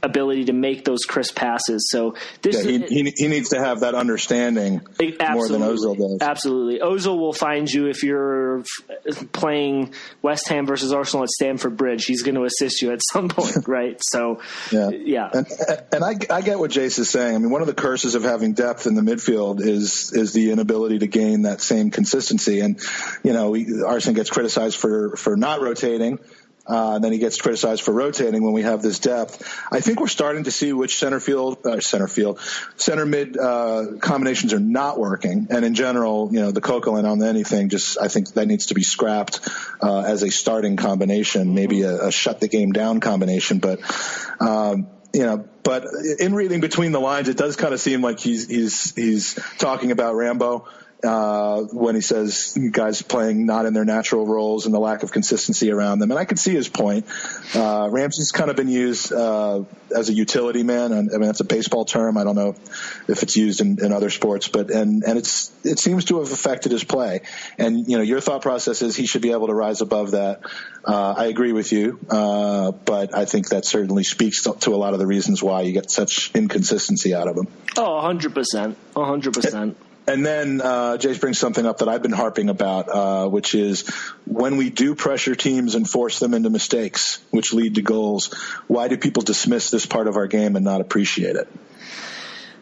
Speaker 2: ability to make those crisp passes. So this
Speaker 3: he needs to have that understanding more than Ozil does.
Speaker 2: Absolutely. Ozil will find you if you're playing West Ham versus Arsenal at Stamford Bridge. He's going to assist you at some point, right? So, yeah.
Speaker 3: And I get what Jace is saying. I mean, one of the curses of having depth in the midfield is the inability to gain that same consistency. And, Arsene gets criticized for not rotating. Then he gets criticized for rotating when we have this depth. I think we're starting to see which center mid combinations are not working. And in general, the Coquelin on anything, I think that needs to be scrapped as a starting combination, maybe a shut the game down combination. But in reading between the lines, it does kind of seem like he's talking about Rambo. When he says guys playing not in their natural roles and the lack of consistency around them. And I can see his point. Ramsey's kind of been used as a utility man. I mean, that's a baseball term. I don't know if it's used in other sports, but it seems to have affected his play. And, your thought process is he should be able to rise above that. I agree with you. But I think that certainly speaks to a lot of the reasons why you get such inconsistency out of him.
Speaker 2: Oh, 100%. 100%.
Speaker 3: And then Jace brings something up that I've been harping about, which is when we do pressure teams and force them into mistakes, which lead to goals, why do people dismiss this part of our game and not appreciate it?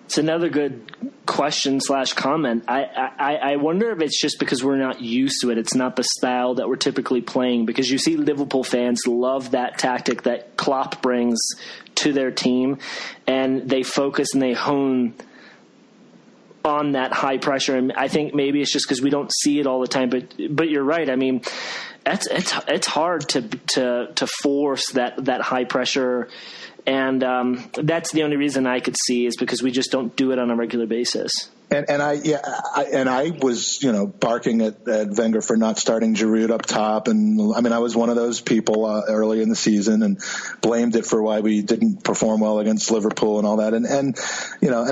Speaker 2: It's another good question / comment. I wonder if it's just because we're not used to it. It's not the style that we're typically playing, because you see Liverpool fans love that tactic that Klopp brings to their team, and they focus and they hone on that high pressure. And I think maybe it's just because we don't see it all the time, but you're right. I mean, it's hard to force that high pressure. And that's the only reason I could see is because we just don't do it on a regular basis. And
Speaker 3: I was, barking at Wenger for not starting Giroud up top. And I mean, I was one of those people early in the season and blamed it for why we didn't perform well against Liverpool and all that. And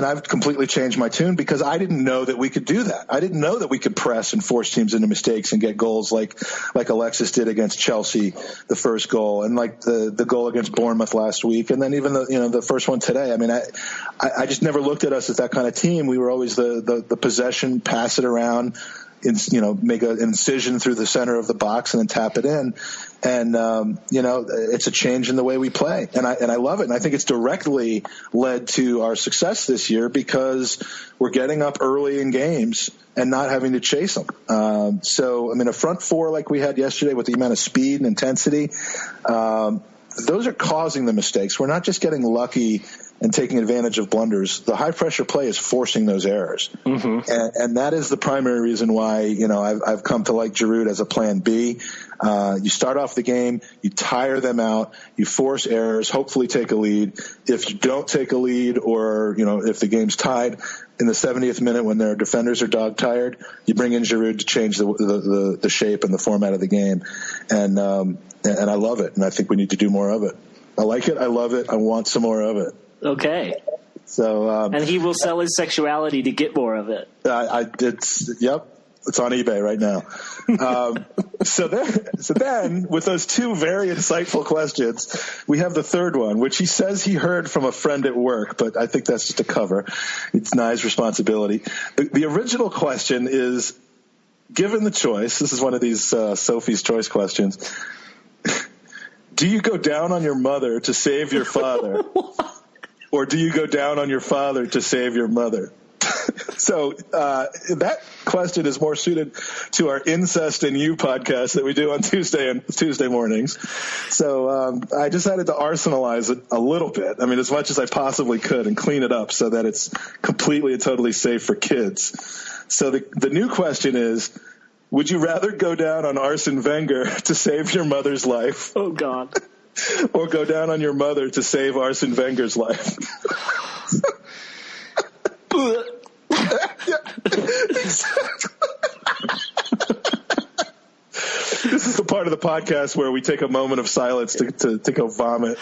Speaker 3: I've completely changed my tune because I didn't know that we could do that. I didn't know that we could press and force teams into mistakes and get goals like Alexis did against Chelsea, the first goal, and like the goal against Bournemouth last week. And then even the first one today. I mean, I just never looked at us as that kind of team. We were always the possession, pass it around, make an incision through the center of the box and then tap it in. And, it's a change in the way we play. And I love it. And I think it's directly led to our success this year because we're getting up early in games and not having to chase them. A front four like we had yesterday with the amount of speed and intensity, those are causing the mistakes. We're not just getting lucky and taking advantage of blunders. The high pressure play is forcing those errors. Mm-hmm. And that is the primary reason why, I've come to like Giroud as a plan B. You start off the game, you tire them out, you force errors, hopefully take a lead. If you don't take a lead or, if the game's tied in the 70th minute when their defenders are dog tired, you bring in Giroud to change the shape and the format of the game. And I love it. And I think we need to do more of it. I like it. I love it. I want some more of it.
Speaker 2: Okay.
Speaker 3: So,
Speaker 2: and he will sell his sexuality to get more of it.
Speaker 3: Yep. It's on eBay right now. So then, with those two very insightful questions, we have the third one, which he says he heard from a friend at work, but I think that's just a cover. It's Nye's responsibility. The original question is, given the choice, this is one of these Sophie's Choice questions, do you go down on your mother to save your father? Or do you go down on your father to save your mother? So that question is more suited to our Incest and You podcast that we do on Tuesday mornings. So I decided to arsenalize it a little bit. I mean, as much as I possibly could and clean it up so that it's completely and totally safe for kids. So the new question is, would you rather go down on Arsene Wenger to save your mother's life?
Speaker 2: Oh, God.
Speaker 3: Or go down on your mother to save Arsene Wenger's life? This is the part of the podcast where we take a moment of silence to go vomit.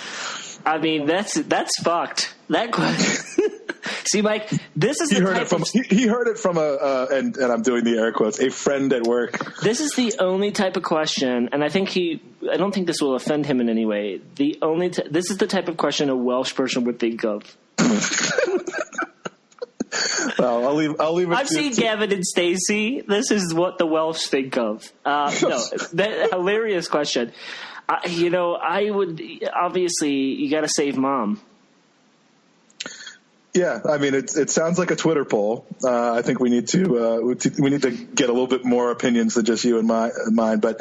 Speaker 2: I mean, that's fucked. That question. See, Mike, this is
Speaker 3: he heard it from and I'm doing the air quotes, a friend at work.
Speaker 2: This is the only type of question, and I think he I don't think this will offend him in any way. This is the type of question a Welsh person would think of.
Speaker 3: Well, I'll leave it.
Speaker 2: I've seen Gavin and Stacey. This is what the Welsh think of. That hilarious question. I would obviously you got to save mom.
Speaker 3: Yeah, I mean, it sounds like a Twitter poll. I think we need to get a little bit more opinions than just you and mine. But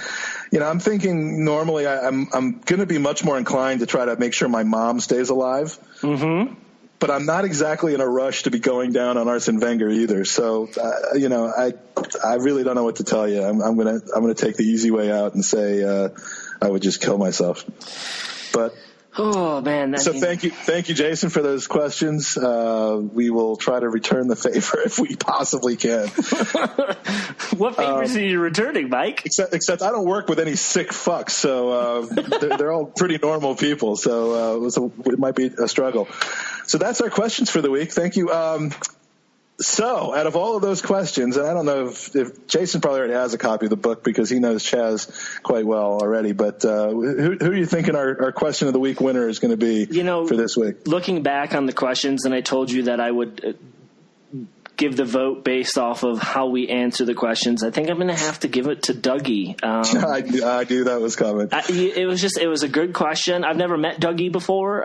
Speaker 3: I'm thinking normally I'm going to be much more inclined to try to make sure my mom stays alive. Mm-hmm. But I'm not exactly in a rush to be going down on Arsene Wenger either. So I really don't know what to tell you. I'm gonna take the easy way out and say I would just kill myself. But.
Speaker 2: Oh man!
Speaker 3: Thank you, Jason, for those questions. We will try to return the favor if we possibly can.
Speaker 2: What favors are you returning, Mike?
Speaker 3: Except I don't work with any sick fucks, so they're all pretty normal people. So it might be a struggle. So that's our questions for the week. Thank you. So, out of all of those questions, and I don't know if Jason probably already has a copy of the book because he knows Chaz quite well already, but who are you thinking our question of the week winner is going to be for this week?
Speaker 2: Looking back on the questions, and I told you that I would give the vote based off of how we answer the questions. I think I'm going to have to give it to Dougie.
Speaker 3: I knew that was coming.
Speaker 2: It was a good question. I've never met Dougie before,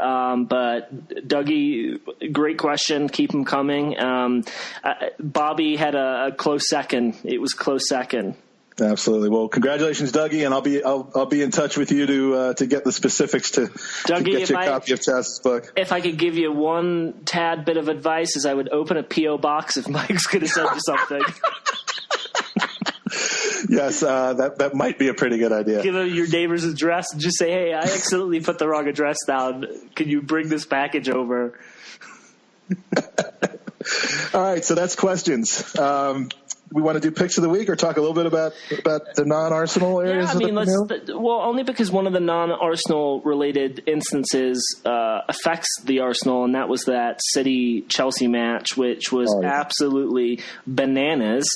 Speaker 2: but Dougie, great question. Keep him coming. Bobby had a close second. It was close second.
Speaker 3: Absolutely. Well, congratulations, Dougie, and I'll be in touch with you to get the specifics to get you a copy of Chaz's book.
Speaker 2: If I could give you one tad bit of advice, is I would open a P.O. box if Mike's going to send you something.
Speaker 3: Yes, that might be a pretty good idea.
Speaker 2: Give him your neighbor's address and just say, "Hey, I accidentally put the wrong address down. Can you bring this package over?"
Speaker 3: All right, so that's questions. We want to do picks of the week or talk a little bit about the non-Arsenal areas?
Speaker 2: Yeah, I mean, only because one of the non-Arsenal related instances affects the Arsenal, and that was that City-Chelsea match, which was absolutely bananas.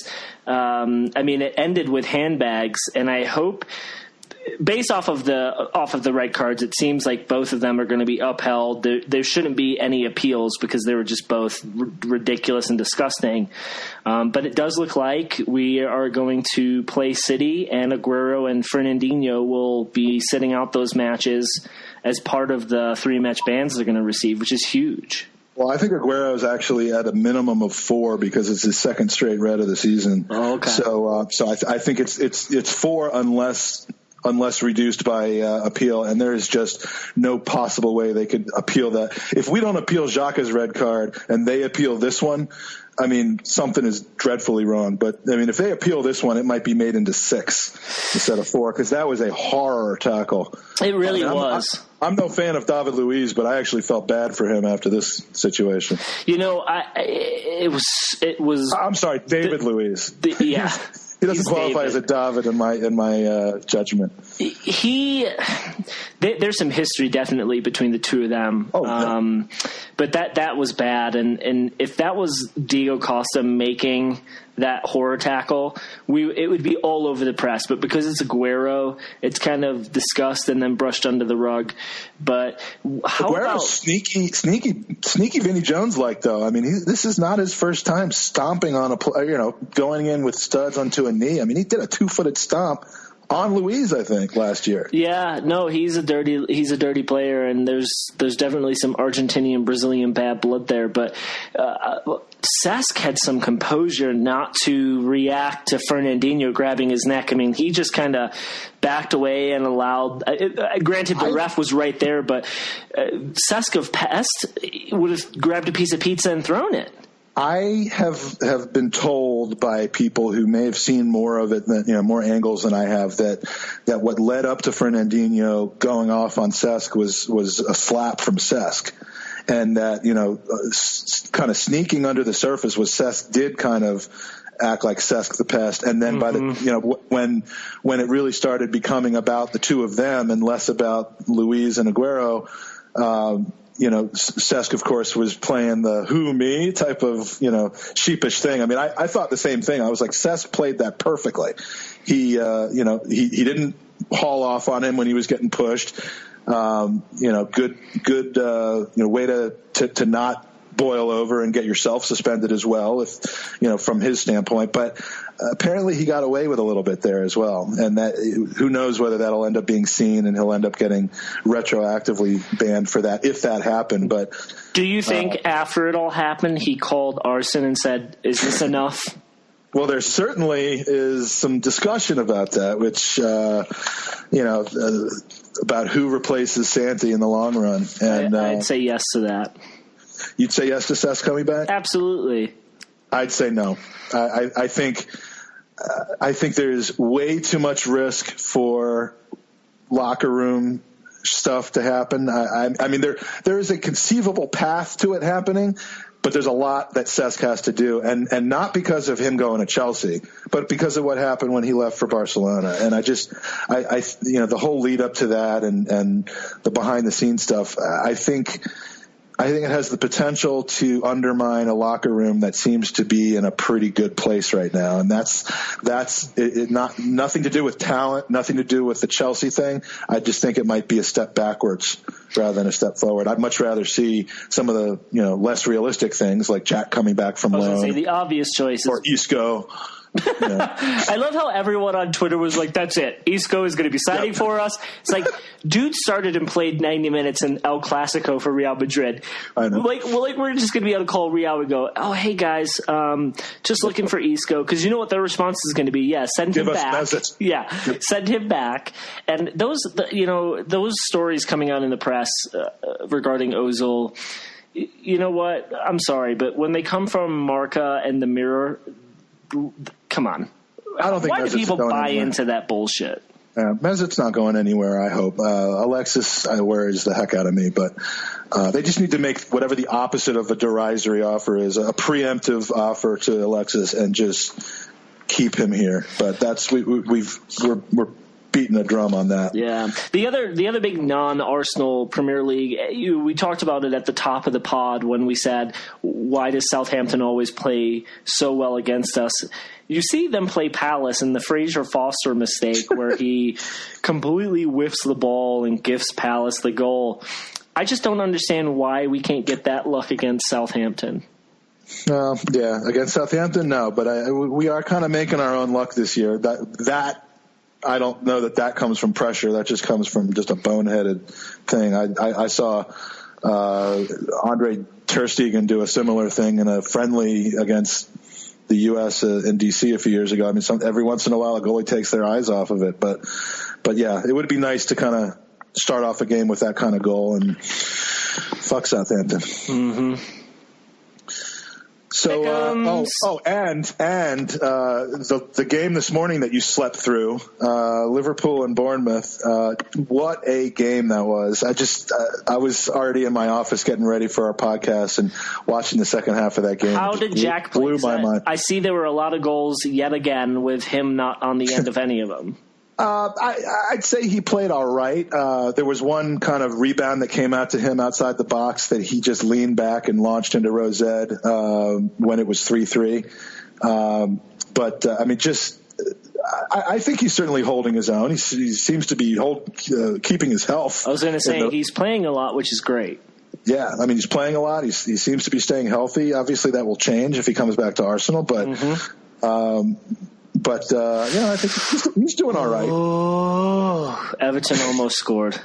Speaker 2: I mean, it ended with handbags, and I hope, based off of the red cards, it seems like both of them are going to be upheld. There shouldn't be any appeals because they were just both ridiculous and disgusting. But it does look like we are going to play City, and Aguero and Fernandinho will be sitting out those matches as part of the 3-match bans they're going to receive, which is huge.
Speaker 3: Well, I think Aguero is actually at a minimum of 4 because it's his second straight red of the season.
Speaker 2: Oh, okay.
Speaker 3: So I think it's 4 unless reduced by appeal, and there is just no possible way they could appeal that. If we don't appeal Xhaka's red card and they appeal this one, I mean, something is dreadfully wrong. But, I mean, if they appeal this one, it might be made into 6 instead of 4 because that was a horror tackle.
Speaker 2: It really was.
Speaker 3: I'm no fan of David Luiz, but I actually felt bad for him after this situation.
Speaker 2: It was.
Speaker 3: I'm sorry, David Luiz.
Speaker 2: Yeah.
Speaker 3: He doesn't qualify as a David in my judgment.
Speaker 2: There's some history definitely between the two of them. But that was bad, and if that was Diego Costa making that horror tackle, it would be all over the press. But because it's Aguero, it's kind of discussed and then brushed under the rug. But how
Speaker 3: Aguero's
Speaker 2: about
Speaker 3: sneaky Vinnie Jones like though? I mean, this is not his first time stomping on going in with studs onto a knee. I mean, he did a 2-footed stomp on Luiz, I think, last year.
Speaker 2: Yeah, no, he's a dirty player, and there's definitely some Argentinian, Brazilian bad blood there. But Cesc had some composure not to react to Fernandinho grabbing his neck. I mean, he just kind of backed away and allowed. Granted, the ref was right there, but Cesc of Pest would have grabbed a piece of pizza and thrown it.
Speaker 3: I have been told by people who may have seen more of it than, more angles than I have, that what led up to Fernandinho going off on Cesc was a slap from Cesc. And that, kind of sneaking under the surface was Cesc did kind of act like Cesc the Pest. And then by when it really started becoming about the two of them and less about Luiz and Aguero, Cesc, of course, was playing the who me type of, sheepish thing. I mean, I thought the same thing. I was like, Cesc played that perfectly. He didn't haul off on him when he was getting pushed. Good way to not boil over and get yourself suspended as well, if from his standpoint. But apparently he got away with a little bit there as well, and that who knows whether that'll end up being seen and he'll end up getting retroactively banned for that if that happened. But
Speaker 2: do you think after it all happened he called Arsene and said, "Is this enough?"
Speaker 3: Well, there certainly is some discussion about that, which about who replaces Santi in the long run. And
Speaker 2: I'd say yes to that.
Speaker 3: You'd say yes to Cesc coming back?
Speaker 2: Absolutely.
Speaker 3: I'd say no. I think there's way too much risk for locker room stuff to happen. I mean, there is a conceivable path to it happening, but there's a lot that Cesc has to do, and not because of him going to Chelsea, but because of what happened when he left for Barcelona. And I the whole lead up to that and the behind the scenes stuff, I think it has the potential to undermine a locker room that seems to be in a pretty good place right now. And that's nothing to do with talent, nothing to do with the Chelsea thing. I just think it might be a step backwards rather than a step forward. I'd much rather see some of the, less realistic things like Jack coming back from loan.
Speaker 2: I was going to say the obvious choices.
Speaker 3: Or Isco.
Speaker 2: I love how everyone on Twitter was like, that's it. Isco is going to be signing for us. It's like, dude started and played 90 minutes in El Clasico for Real Madrid.
Speaker 3: I know.
Speaker 2: We're just going to be able to call Real and go, oh, hey, guys, just looking for Isco. Because you know what their response is going to be? Yeah, send him back. Yeah, send him back. And those stories coming out in the press regarding Ozil, you know what? I'm sorry, but when they come from Marca and the Mirror, come on.
Speaker 3: I don't think
Speaker 2: why do people buy into that bullshit?
Speaker 3: Mesut's not going anywhere, I hope. Alexis worries the heck out of me, but they just need to make whatever the opposite of a derisory offer is, a preemptive offer to Alexis, and just keep him here. But that's we're beating a drum on that.
Speaker 2: Yeah. The other big non-Arsenal Premier League, we talked about it at the top of the pod when we said, why does Southampton always play so well against us? You see them play Palace in the Fraser Foster mistake where he completely whiffs the ball and gifts Palace the goal. I just don't understand why we can't get that luck against Southampton.
Speaker 3: Against Southampton, no. But we are kind of making our own luck this year. That I don't know that comes from pressure. That just comes from just a boneheaded thing. I saw Andre Ter Stegen do a similar thing in a friendly against the U.S. In D.C. a few years ago. I mean, every once in a while a goalie takes their eyes off of it. But yeah, it would be nice to kind of start off a game with that kind of goal and fuck Southampton.
Speaker 2: Mm-hmm.
Speaker 3: So, the game this morning that you slept through, Liverpool and Bournemouth, what a game that was. I was already in my office getting ready for our podcast and watching the second half of that game.
Speaker 2: How did Jack play?
Speaker 3: Blew my mind.
Speaker 2: I see there were a lot of goals yet again with him not on the end of any of them.
Speaker 3: I'd say he played all right. There was one kind of rebound that came out to him outside the box that he just leaned back and launched into Rosed when it was 3-3. I think he's certainly holding his own. He seems to be keeping his health.
Speaker 2: I was going to say he's playing a lot, which is great.
Speaker 3: Yeah, I mean, he's playing a lot. He seems to be staying healthy. Obviously, that will change if he comes back to Arsenal, but.
Speaker 2: Mm-hmm.
Speaker 3: I think he's doing all right.
Speaker 2: Oh, Everton almost scored.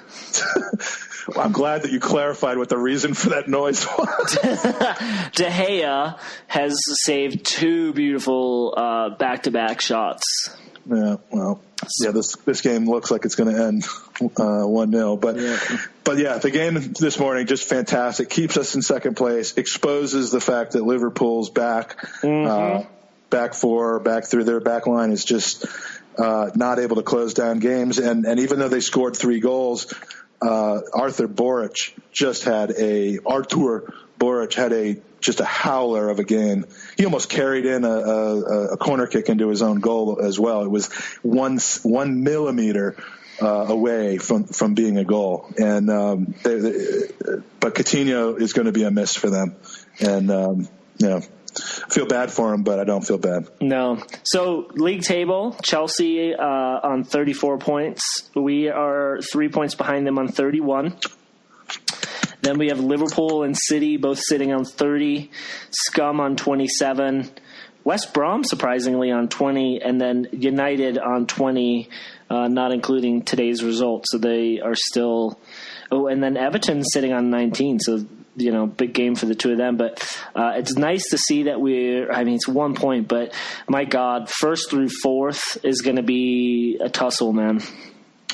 Speaker 3: Well, I'm glad that you clarified what the reason for that noise was.
Speaker 2: De Gea has saved two beautiful back-to-back shots.
Speaker 3: Yeah, well, yeah, this game looks like it's going to end 1-0. But yeah, the game this morning, just fantastic. Keeps us in second place, exposes the fact that Liverpool's back. Mm-hmm. Back four, back through their back line is just not able to close down games. And even though they scored 3 goals, Arthur Boric had a howler of a game. He almost carried in a corner kick into his own goal as well. It was 1 millimeter away from being a goal. And but Coutinho is going to be a miss for them. And feel bad for him, but I don't feel bad.
Speaker 2: No. So league table, Chelsea on 34 points. We are 3 points behind them on 31. Then we have Liverpool and City both sitting on 30, Scum on 27, West Brom surprisingly on 20, and then United on 20, not including today's result. So they are still – and then Everton sitting on 19. So, big game for the two of them. But it's nice to see that it's 1 point, but my God, first through fourth is going to be a tussle, man.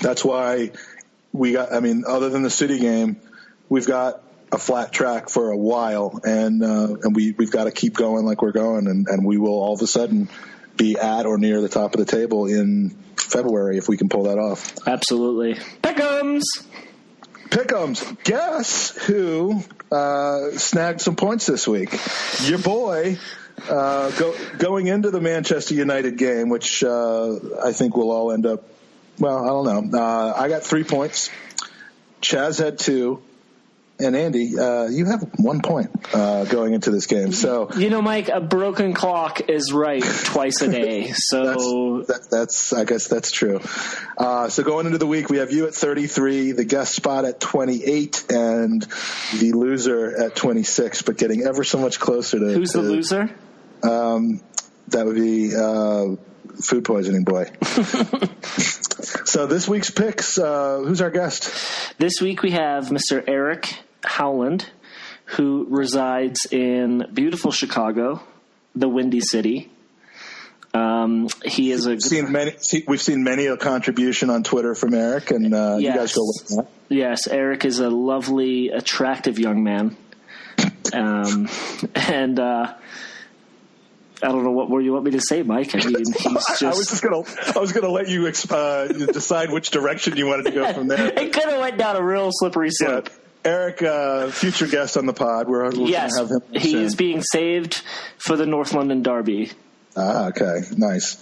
Speaker 3: That's why other than the City game – we've got a flat track for a while, and we've got to keep going like we're going, and we will all of a sudden be at or near the top of the table in February if we can pull that off.
Speaker 2: Absolutely. Pick'ems!
Speaker 3: Guess who snagged some points this week? Your boy, going into the Manchester United game, which I think will all end up, well, I don't know. I got 3 points. Chaz had 2. And Andy, you have 1 point going into this game. So
Speaker 2: Mike, a broken clock is right twice a day. So
Speaker 3: I guess that's true. So going into the week, we have you at 33, the guest spot at 28, and the loser at 26. But getting ever so much closer to
Speaker 2: who's the loser?
Speaker 3: That would be food poisoning boy. So this week's picks. Who's our guest? This
Speaker 2: week we have Mr. Erik Howland, who resides in beautiful Chicago, the Windy City. He is
Speaker 3: we've seen many a contribution on Twitter from Erik, and
Speaker 2: yes.
Speaker 3: You guys go with that.
Speaker 2: Yes, Erik is a lovely, attractive young man, and I don't know what more you want me to say, Mike. I mean, he's just.
Speaker 3: I was gonna let you decide which direction you wanted to go from there.
Speaker 2: It could have went down a real slippery slope.
Speaker 3: Yeah. Erik, future guest on the pod. We're
Speaker 2: yes,
Speaker 3: gonna have him
Speaker 2: he
Speaker 3: soon.
Speaker 2: is being saved for the North London Derby.
Speaker 3: Okay, nice.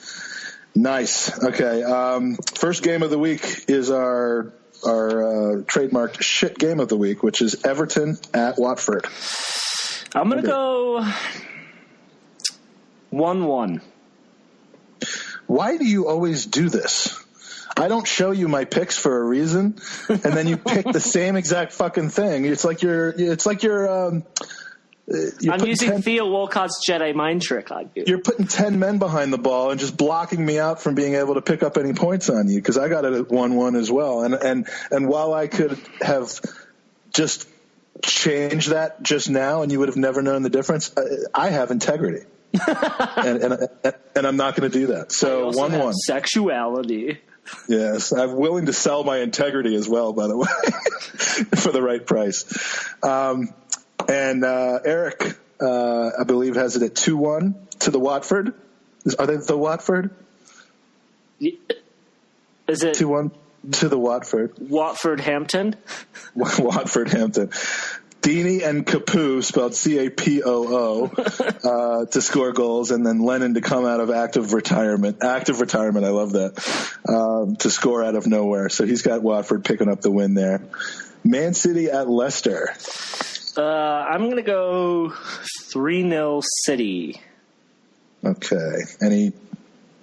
Speaker 3: Okay, first game of the week is our trademarked shit game of the week, which is Everton at Watford.
Speaker 2: I'm gonna go 1-1.
Speaker 3: Why do you always do this? I don't show you my picks for a reason, and then you pick the same exact fucking thing. It's like you're I'm
Speaker 2: using Theo Walcott's Jedi mind trick on you.
Speaker 3: You're putting 10 men behind the ball and just blocking me out from being able to pick up any points on you, because I got it at 1-1 as well. And while I could have just changed that just now and you would have never known the difference, I have integrity. and I'm not going to do that. So 1-1.
Speaker 2: Sexuality.
Speaker 3: Yes, I'm willing to sell my integrity as well, by the way, for the right price. And Erik, I believe, has it at 2-1 to the Watford. Are they the Watford?
Speaker 2: Is it
Speaker 3: 2-1 to the Watford?
Speaker 2: Watford Hampton.
Speaker 3: Watford Hampton. Deeney and Capoo, spelled Capoo, to score goals, and then Lennon to come out of active retirement. Active retirement, I love that, to score out of nowhere. So he's got Watford picking up the win there. Man City at Leicester.
Speaker 2: I'm going to go 3-0 City.
Speaker 3: Okay. Any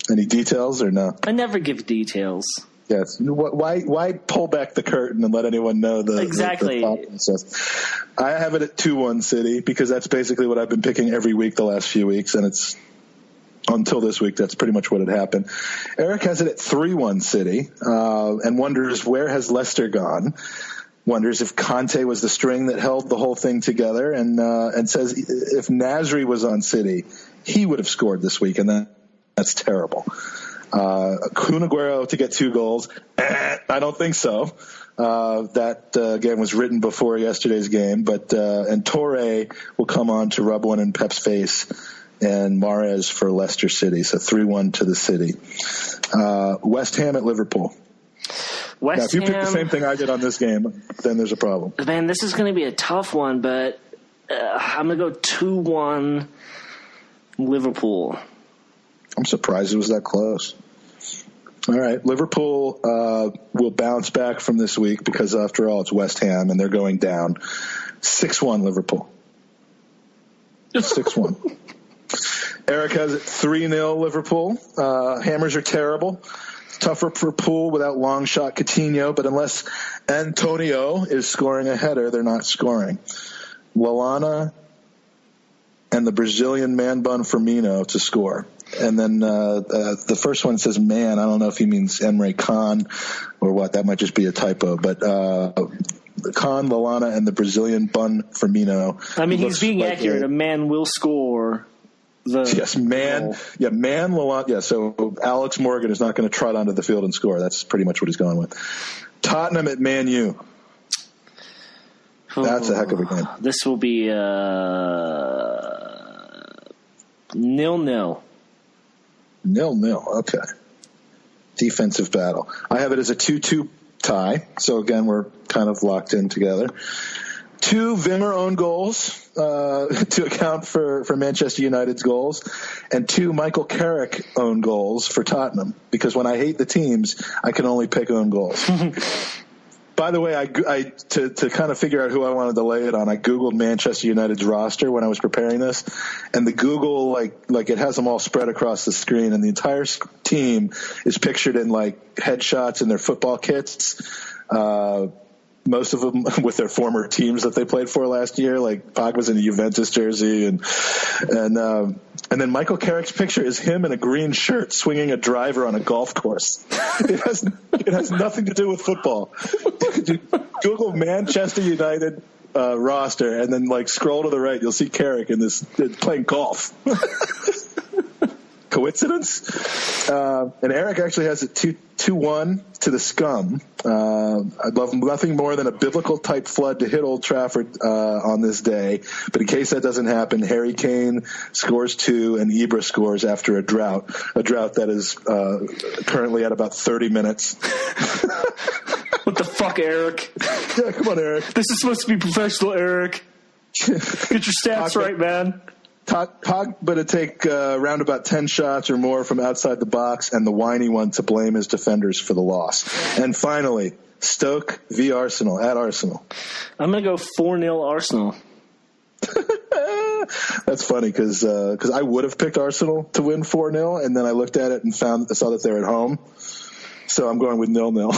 Speaker 3: details or no?
Speaker 2: I never give details.
Speaker 3: Yes. Why pull back the curtain and let anyone know
Speaker 2: exactly?
Speaker 3: The process? I have it at 2-1 City because that's basically what I've been picking every week the last few weeks, and it's until this week that's pretty much what had happened. Erik has it at 3-1 City, and wonders where has Leicester gone. Wonders if Conte was the string that held the whole thing together, and says if Nasri was on City, he would have scored this week, and that's terrible. Kun Aguero to get 2 goals. I don't think so. That game was written before yesterday's game, and Torre will come on to rub one in Pep's face, and Mahrez for Leicester City. So 3-1 to the City. West Ham at Liverpool. Now, if you pick the same thing I did on this game, then there's a problem.
Speaker 2: Man, this is going to be a tough one, but I'm going to go 2-1 Liverpool.
Speaker 3: I'm surprised it was that close. All right. Liverpool will bounce back from this week because, after all, it's West Ham, and they're going down. 6-1 Liverpool. 6-1. Erik has it 3-0 Liverpool. Hammers are terrible. It's tougher for Pool without long shot Coutinho, but unless Antonio is scoring a header, they're not scoring. Lallana and the Brazilian man bun Firmino to score. And then the first one says man. I don't know if he means Emre Can or what. That might just be a typo. But Can, Lallana, and the Brazilian bun Firmino.
Speaker 2: I mean, he's being accurate. A man will score.
Speaker 3: Yes, man. Goal. Yeah, man, Lallana. Yeah, so Alex Morgan is not going to trot onto the field and score. That's pretty much what he's going with. Tottenham at Man U. That's a heck of a game.
Speaker 2: This will be 0-0.
Speaker 3: 0-0, okay. Defensive battle. I have it as a 2-2 tie, so again, we're kind of locked in together. 2 Wimmer own goals to account for Manchester United's goals, and 2 Michael Carrick own goals for Tottenham, because when I hate the teams, I can only pick own goals. By the way, to kind of figure out who I wanted to lay it on, I Googled Manchester United's roster when I was preparing this, and the Google, like it has them all spread across the screen, and the entire team is pictured in, like, headshots in their football kits, most of them with their former teams that they played for last year, like Pogba's in a Juventus jersey, and then Michael Carrick's picture is him in a green shirt swinging a driver on a golf course. It has nothing to do with football. Google Manchester United roster and then, like, scroll to the right. You'll see Carrick in this playing golf. Coincidence? And Erik actually has it 2-1 to the Scum. I'd love nothing more than a biblical-type flood to hit Old Trafford on this day. But in case that doesn't happen, Harry Kane scores 2 and Ibra scores after a drought that is currently at about 30 minutes.
Speaker 2: What the fuck, Erik?
Speaker 3: Yeah, come on, Erik.
Speaker 2: This is supposed to be professional, Erik. Get your stats right, man.
Speaker 3: Pogba to take around about 10 shots or more from outside the box, and the whiny one to blame his defenders for the loss. And finally, Stoke v. Arsenal at Arsenal.
Speaker 2: I'm going to go 4-0 Arsenal.
Speaker 3: That's funny because I would have picked Arsenal to win 4-0, and then I looked at it and saw that they're at home. So I'm going with 0-0.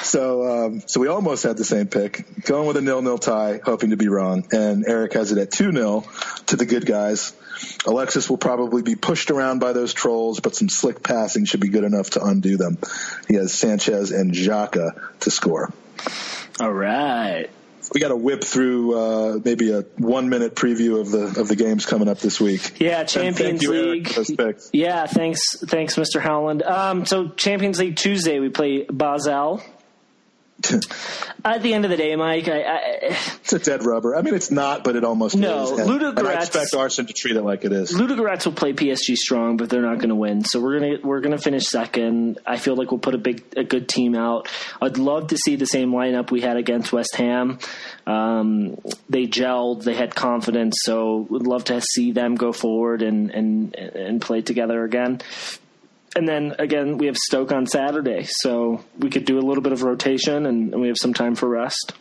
Speaker 3: So we almost had the same pick. Going with a 0-0 tie, hoping to be wrong. And Erik has it at 2-0 to the good guys. Alexis will probably be pushed around by those trolls, but some slick passing should be good enough to undo them. He has Sanchez and Xhaka to score.
Speaker 2: All right.
Speaker 3: We got to whip through maybe a 1-minute preview of the games coming up this week.
Speaker 2: Yeah, Champions League. Yeah, thanks, Mr. Howland. So Champions League Tuesday, we play Basel. At the end of the day, Mike,
Speaker 3: it's a dead rubber. I mean, it's not, but it almost is.
Speaker 2: No,
Speaker 3: and I expect Arsene to treat it like it is.
Speaker 2: Ludogorets will play PSG strong, but they're not going to win. So we're gonna finish second. I feel like we'll put a good team out. I'd love to see the same lineup we had against West Ham. They gelled, they had confidence, so would love to see them go forward and play together again. And then, again, we have Stoke on Saturday, so we could do a little bit of rotation, and we have some time for rest.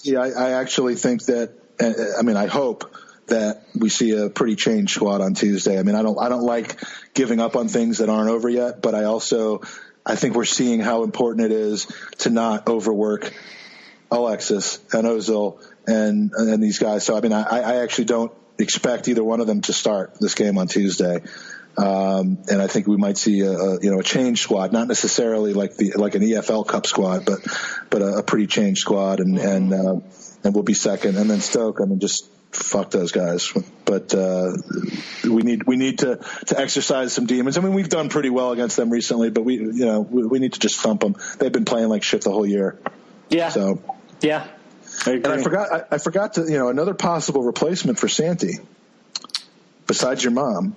Speaker 3: Yeah, I actually think that I hope that we see a pretty changed squad on Tuesday. I mean, I don't like giving up on things that aren't over yet, but I think we're seeing how important it is to not overwork Alexis and Ozil and these guys. So, I mean, I actually don't expect either one of them to start this game on Tuesday. And I think we might see a changed squad, not necessarily like an EFL Cup squad, but a pretty changed squad, and we'll be second. And then Stoke, I mean, just fuck those guys. But we need to exercise some demons. I mean, we've done pretty well against them recently, but we need to just thump them. They've been playing like shit the whole year.
Speaker 2: Yeah.
Speaker 3: So
Speaker 2: yeah.
Speaker 3: And I forgot to another possible replacement for Santi, besides your mom,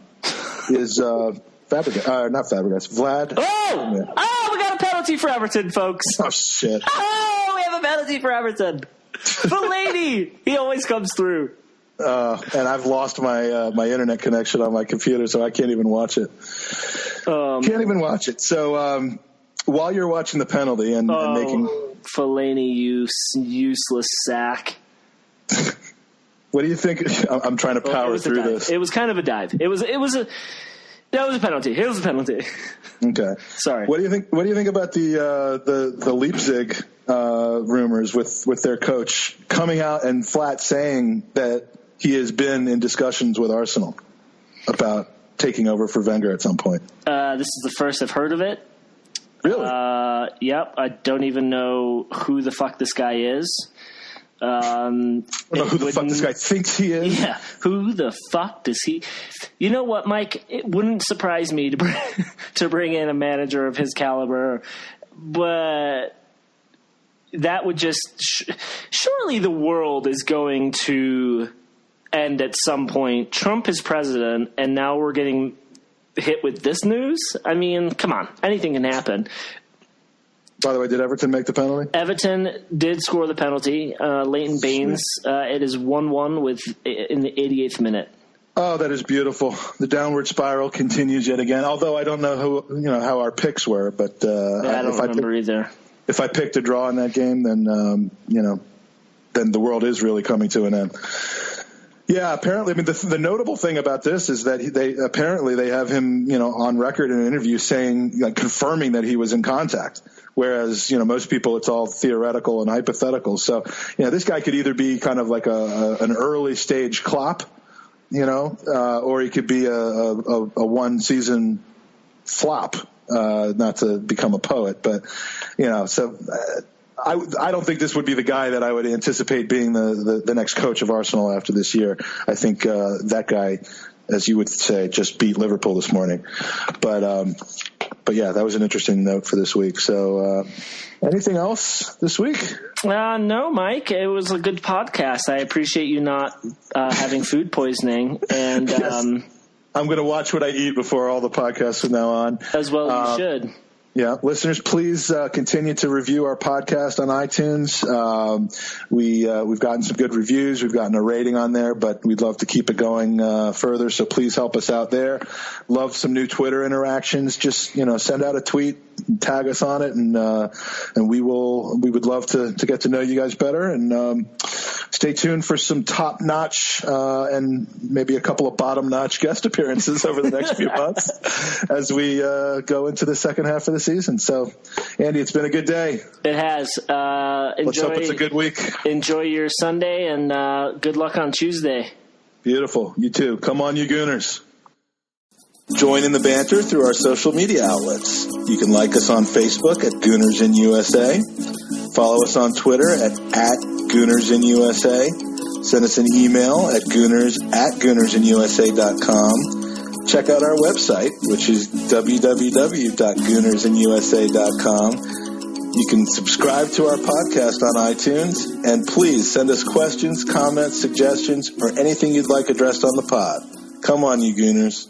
Speaker 3: is Fabregas. Not Fabregas. Vlad.
Speaker 2: Oh, we got a penalty for Everton, folks.
Speaker 3: Oh, shit.
Speaker 2: Oh, we have a penalty for Everton. The lady. He always comes through.
Speaker 3: And I've lost my internet connection on my computer, so I can't even watch it. Can't even watch it. So while you're watching the penalty and making...
Speaker 2: Fellaini, you useless sack.
Speaker 3: What do you think? I'm trying to power through this.
Speaker 2: It was kind of a dive. That was a penalty. It was a penalty.
Speaker 3: Okay.
Speaker 2: Sorry.
Speaker 3: What do you think about the Leipzig rumors with their coach coming out and flat saying that he has been in discussions with Arsenal about taking over for Wenger at some point?
Speaker 2: This is the first I've heard of it.
Speaker 3: Really?
Speaker 2: Yep. I don't even know who the fuck this guy is.
Speaker 3: I don't know who the fuck this guy thinks he is.
Speaker 2: Yeah, who the fuck does he? You know what, Mike? It wouldn't surprise me to bring in a manager of his caliber, but that would just surely the world is going to end at some point. Trump is president, and now we're getting hit with this news. I mean, come on, anything can happen.
Speaker 3: By the way, did Everton make the penalty?
Speaker 2: Everton did score the penalty. Leighton Baines. It is 1-1 in the 88th minute.
Speaker 3: Oh, that is beautiful. The downward spiral continues yet again. Although I don't know how our picks were, but
Speaker 2: I don't remember either.
Speaker 3: If I picked a draw in that game, then then the world is really coming to an end. Yeah, apparently. I mean, the notable thing about this is that they have him, on record in an interview saying, confirming that he was in contact. Whereas, most people, it's all theoretical and hypothetical. So, this guy could either be kind of like an early stage Klopp, or he could be a one season flop. Not to become a poet, but so. I don't think this would be the guy that I would anticipate being the next coach of Arsenal after this year. I think that guy, as you would say, just beat Liverpool this morning. But yeah, that was an interesting note for this week. So anything else this week?
Speaker 2: No, Mike. It was a good podcast. I appreciate you not having food poisoning. And
Speaker 3: yes. I'm going to watch what I eat before all the podcasts from now on.
Speaker 2: As well you should.
Speaker 3: Yeah, listeners, please continue to review our podcast on iTunes. We've gotten some good reviews. We've gotten a rating on there, but we'd love to keep it going further. So please help us out there. Love some new Twitter interactions. Just send out a tweet, tag us on it, and we would love to get to know you guys better. And stay tuned for some top notch and maybe a couple of bottom notch guest appearances over the next few months as we go into the second half of the season. So, Andy, it's been a good day.
Speaker 2: It has.
Speaker 3: Let's hope it's a good week.
Speaker 2: Enjoy your Sunday, and good luck on Tuesday.
Speaker 3: Beautiful. You too. Come on, you Gooners. Join in the banter through our social media outlets. You can like us on Facebook at Gooners in USA. Follow us on Twitter at Gooners in USA. Send us an email at gooners@goonersinusa.com. Check out our website, which is www.goonersinusa.com. You can subscribe to our podcast on iTunes, and please send us questions, comments, suggestions, or anything you'd like addressed on the pod. Come on, you Gooners.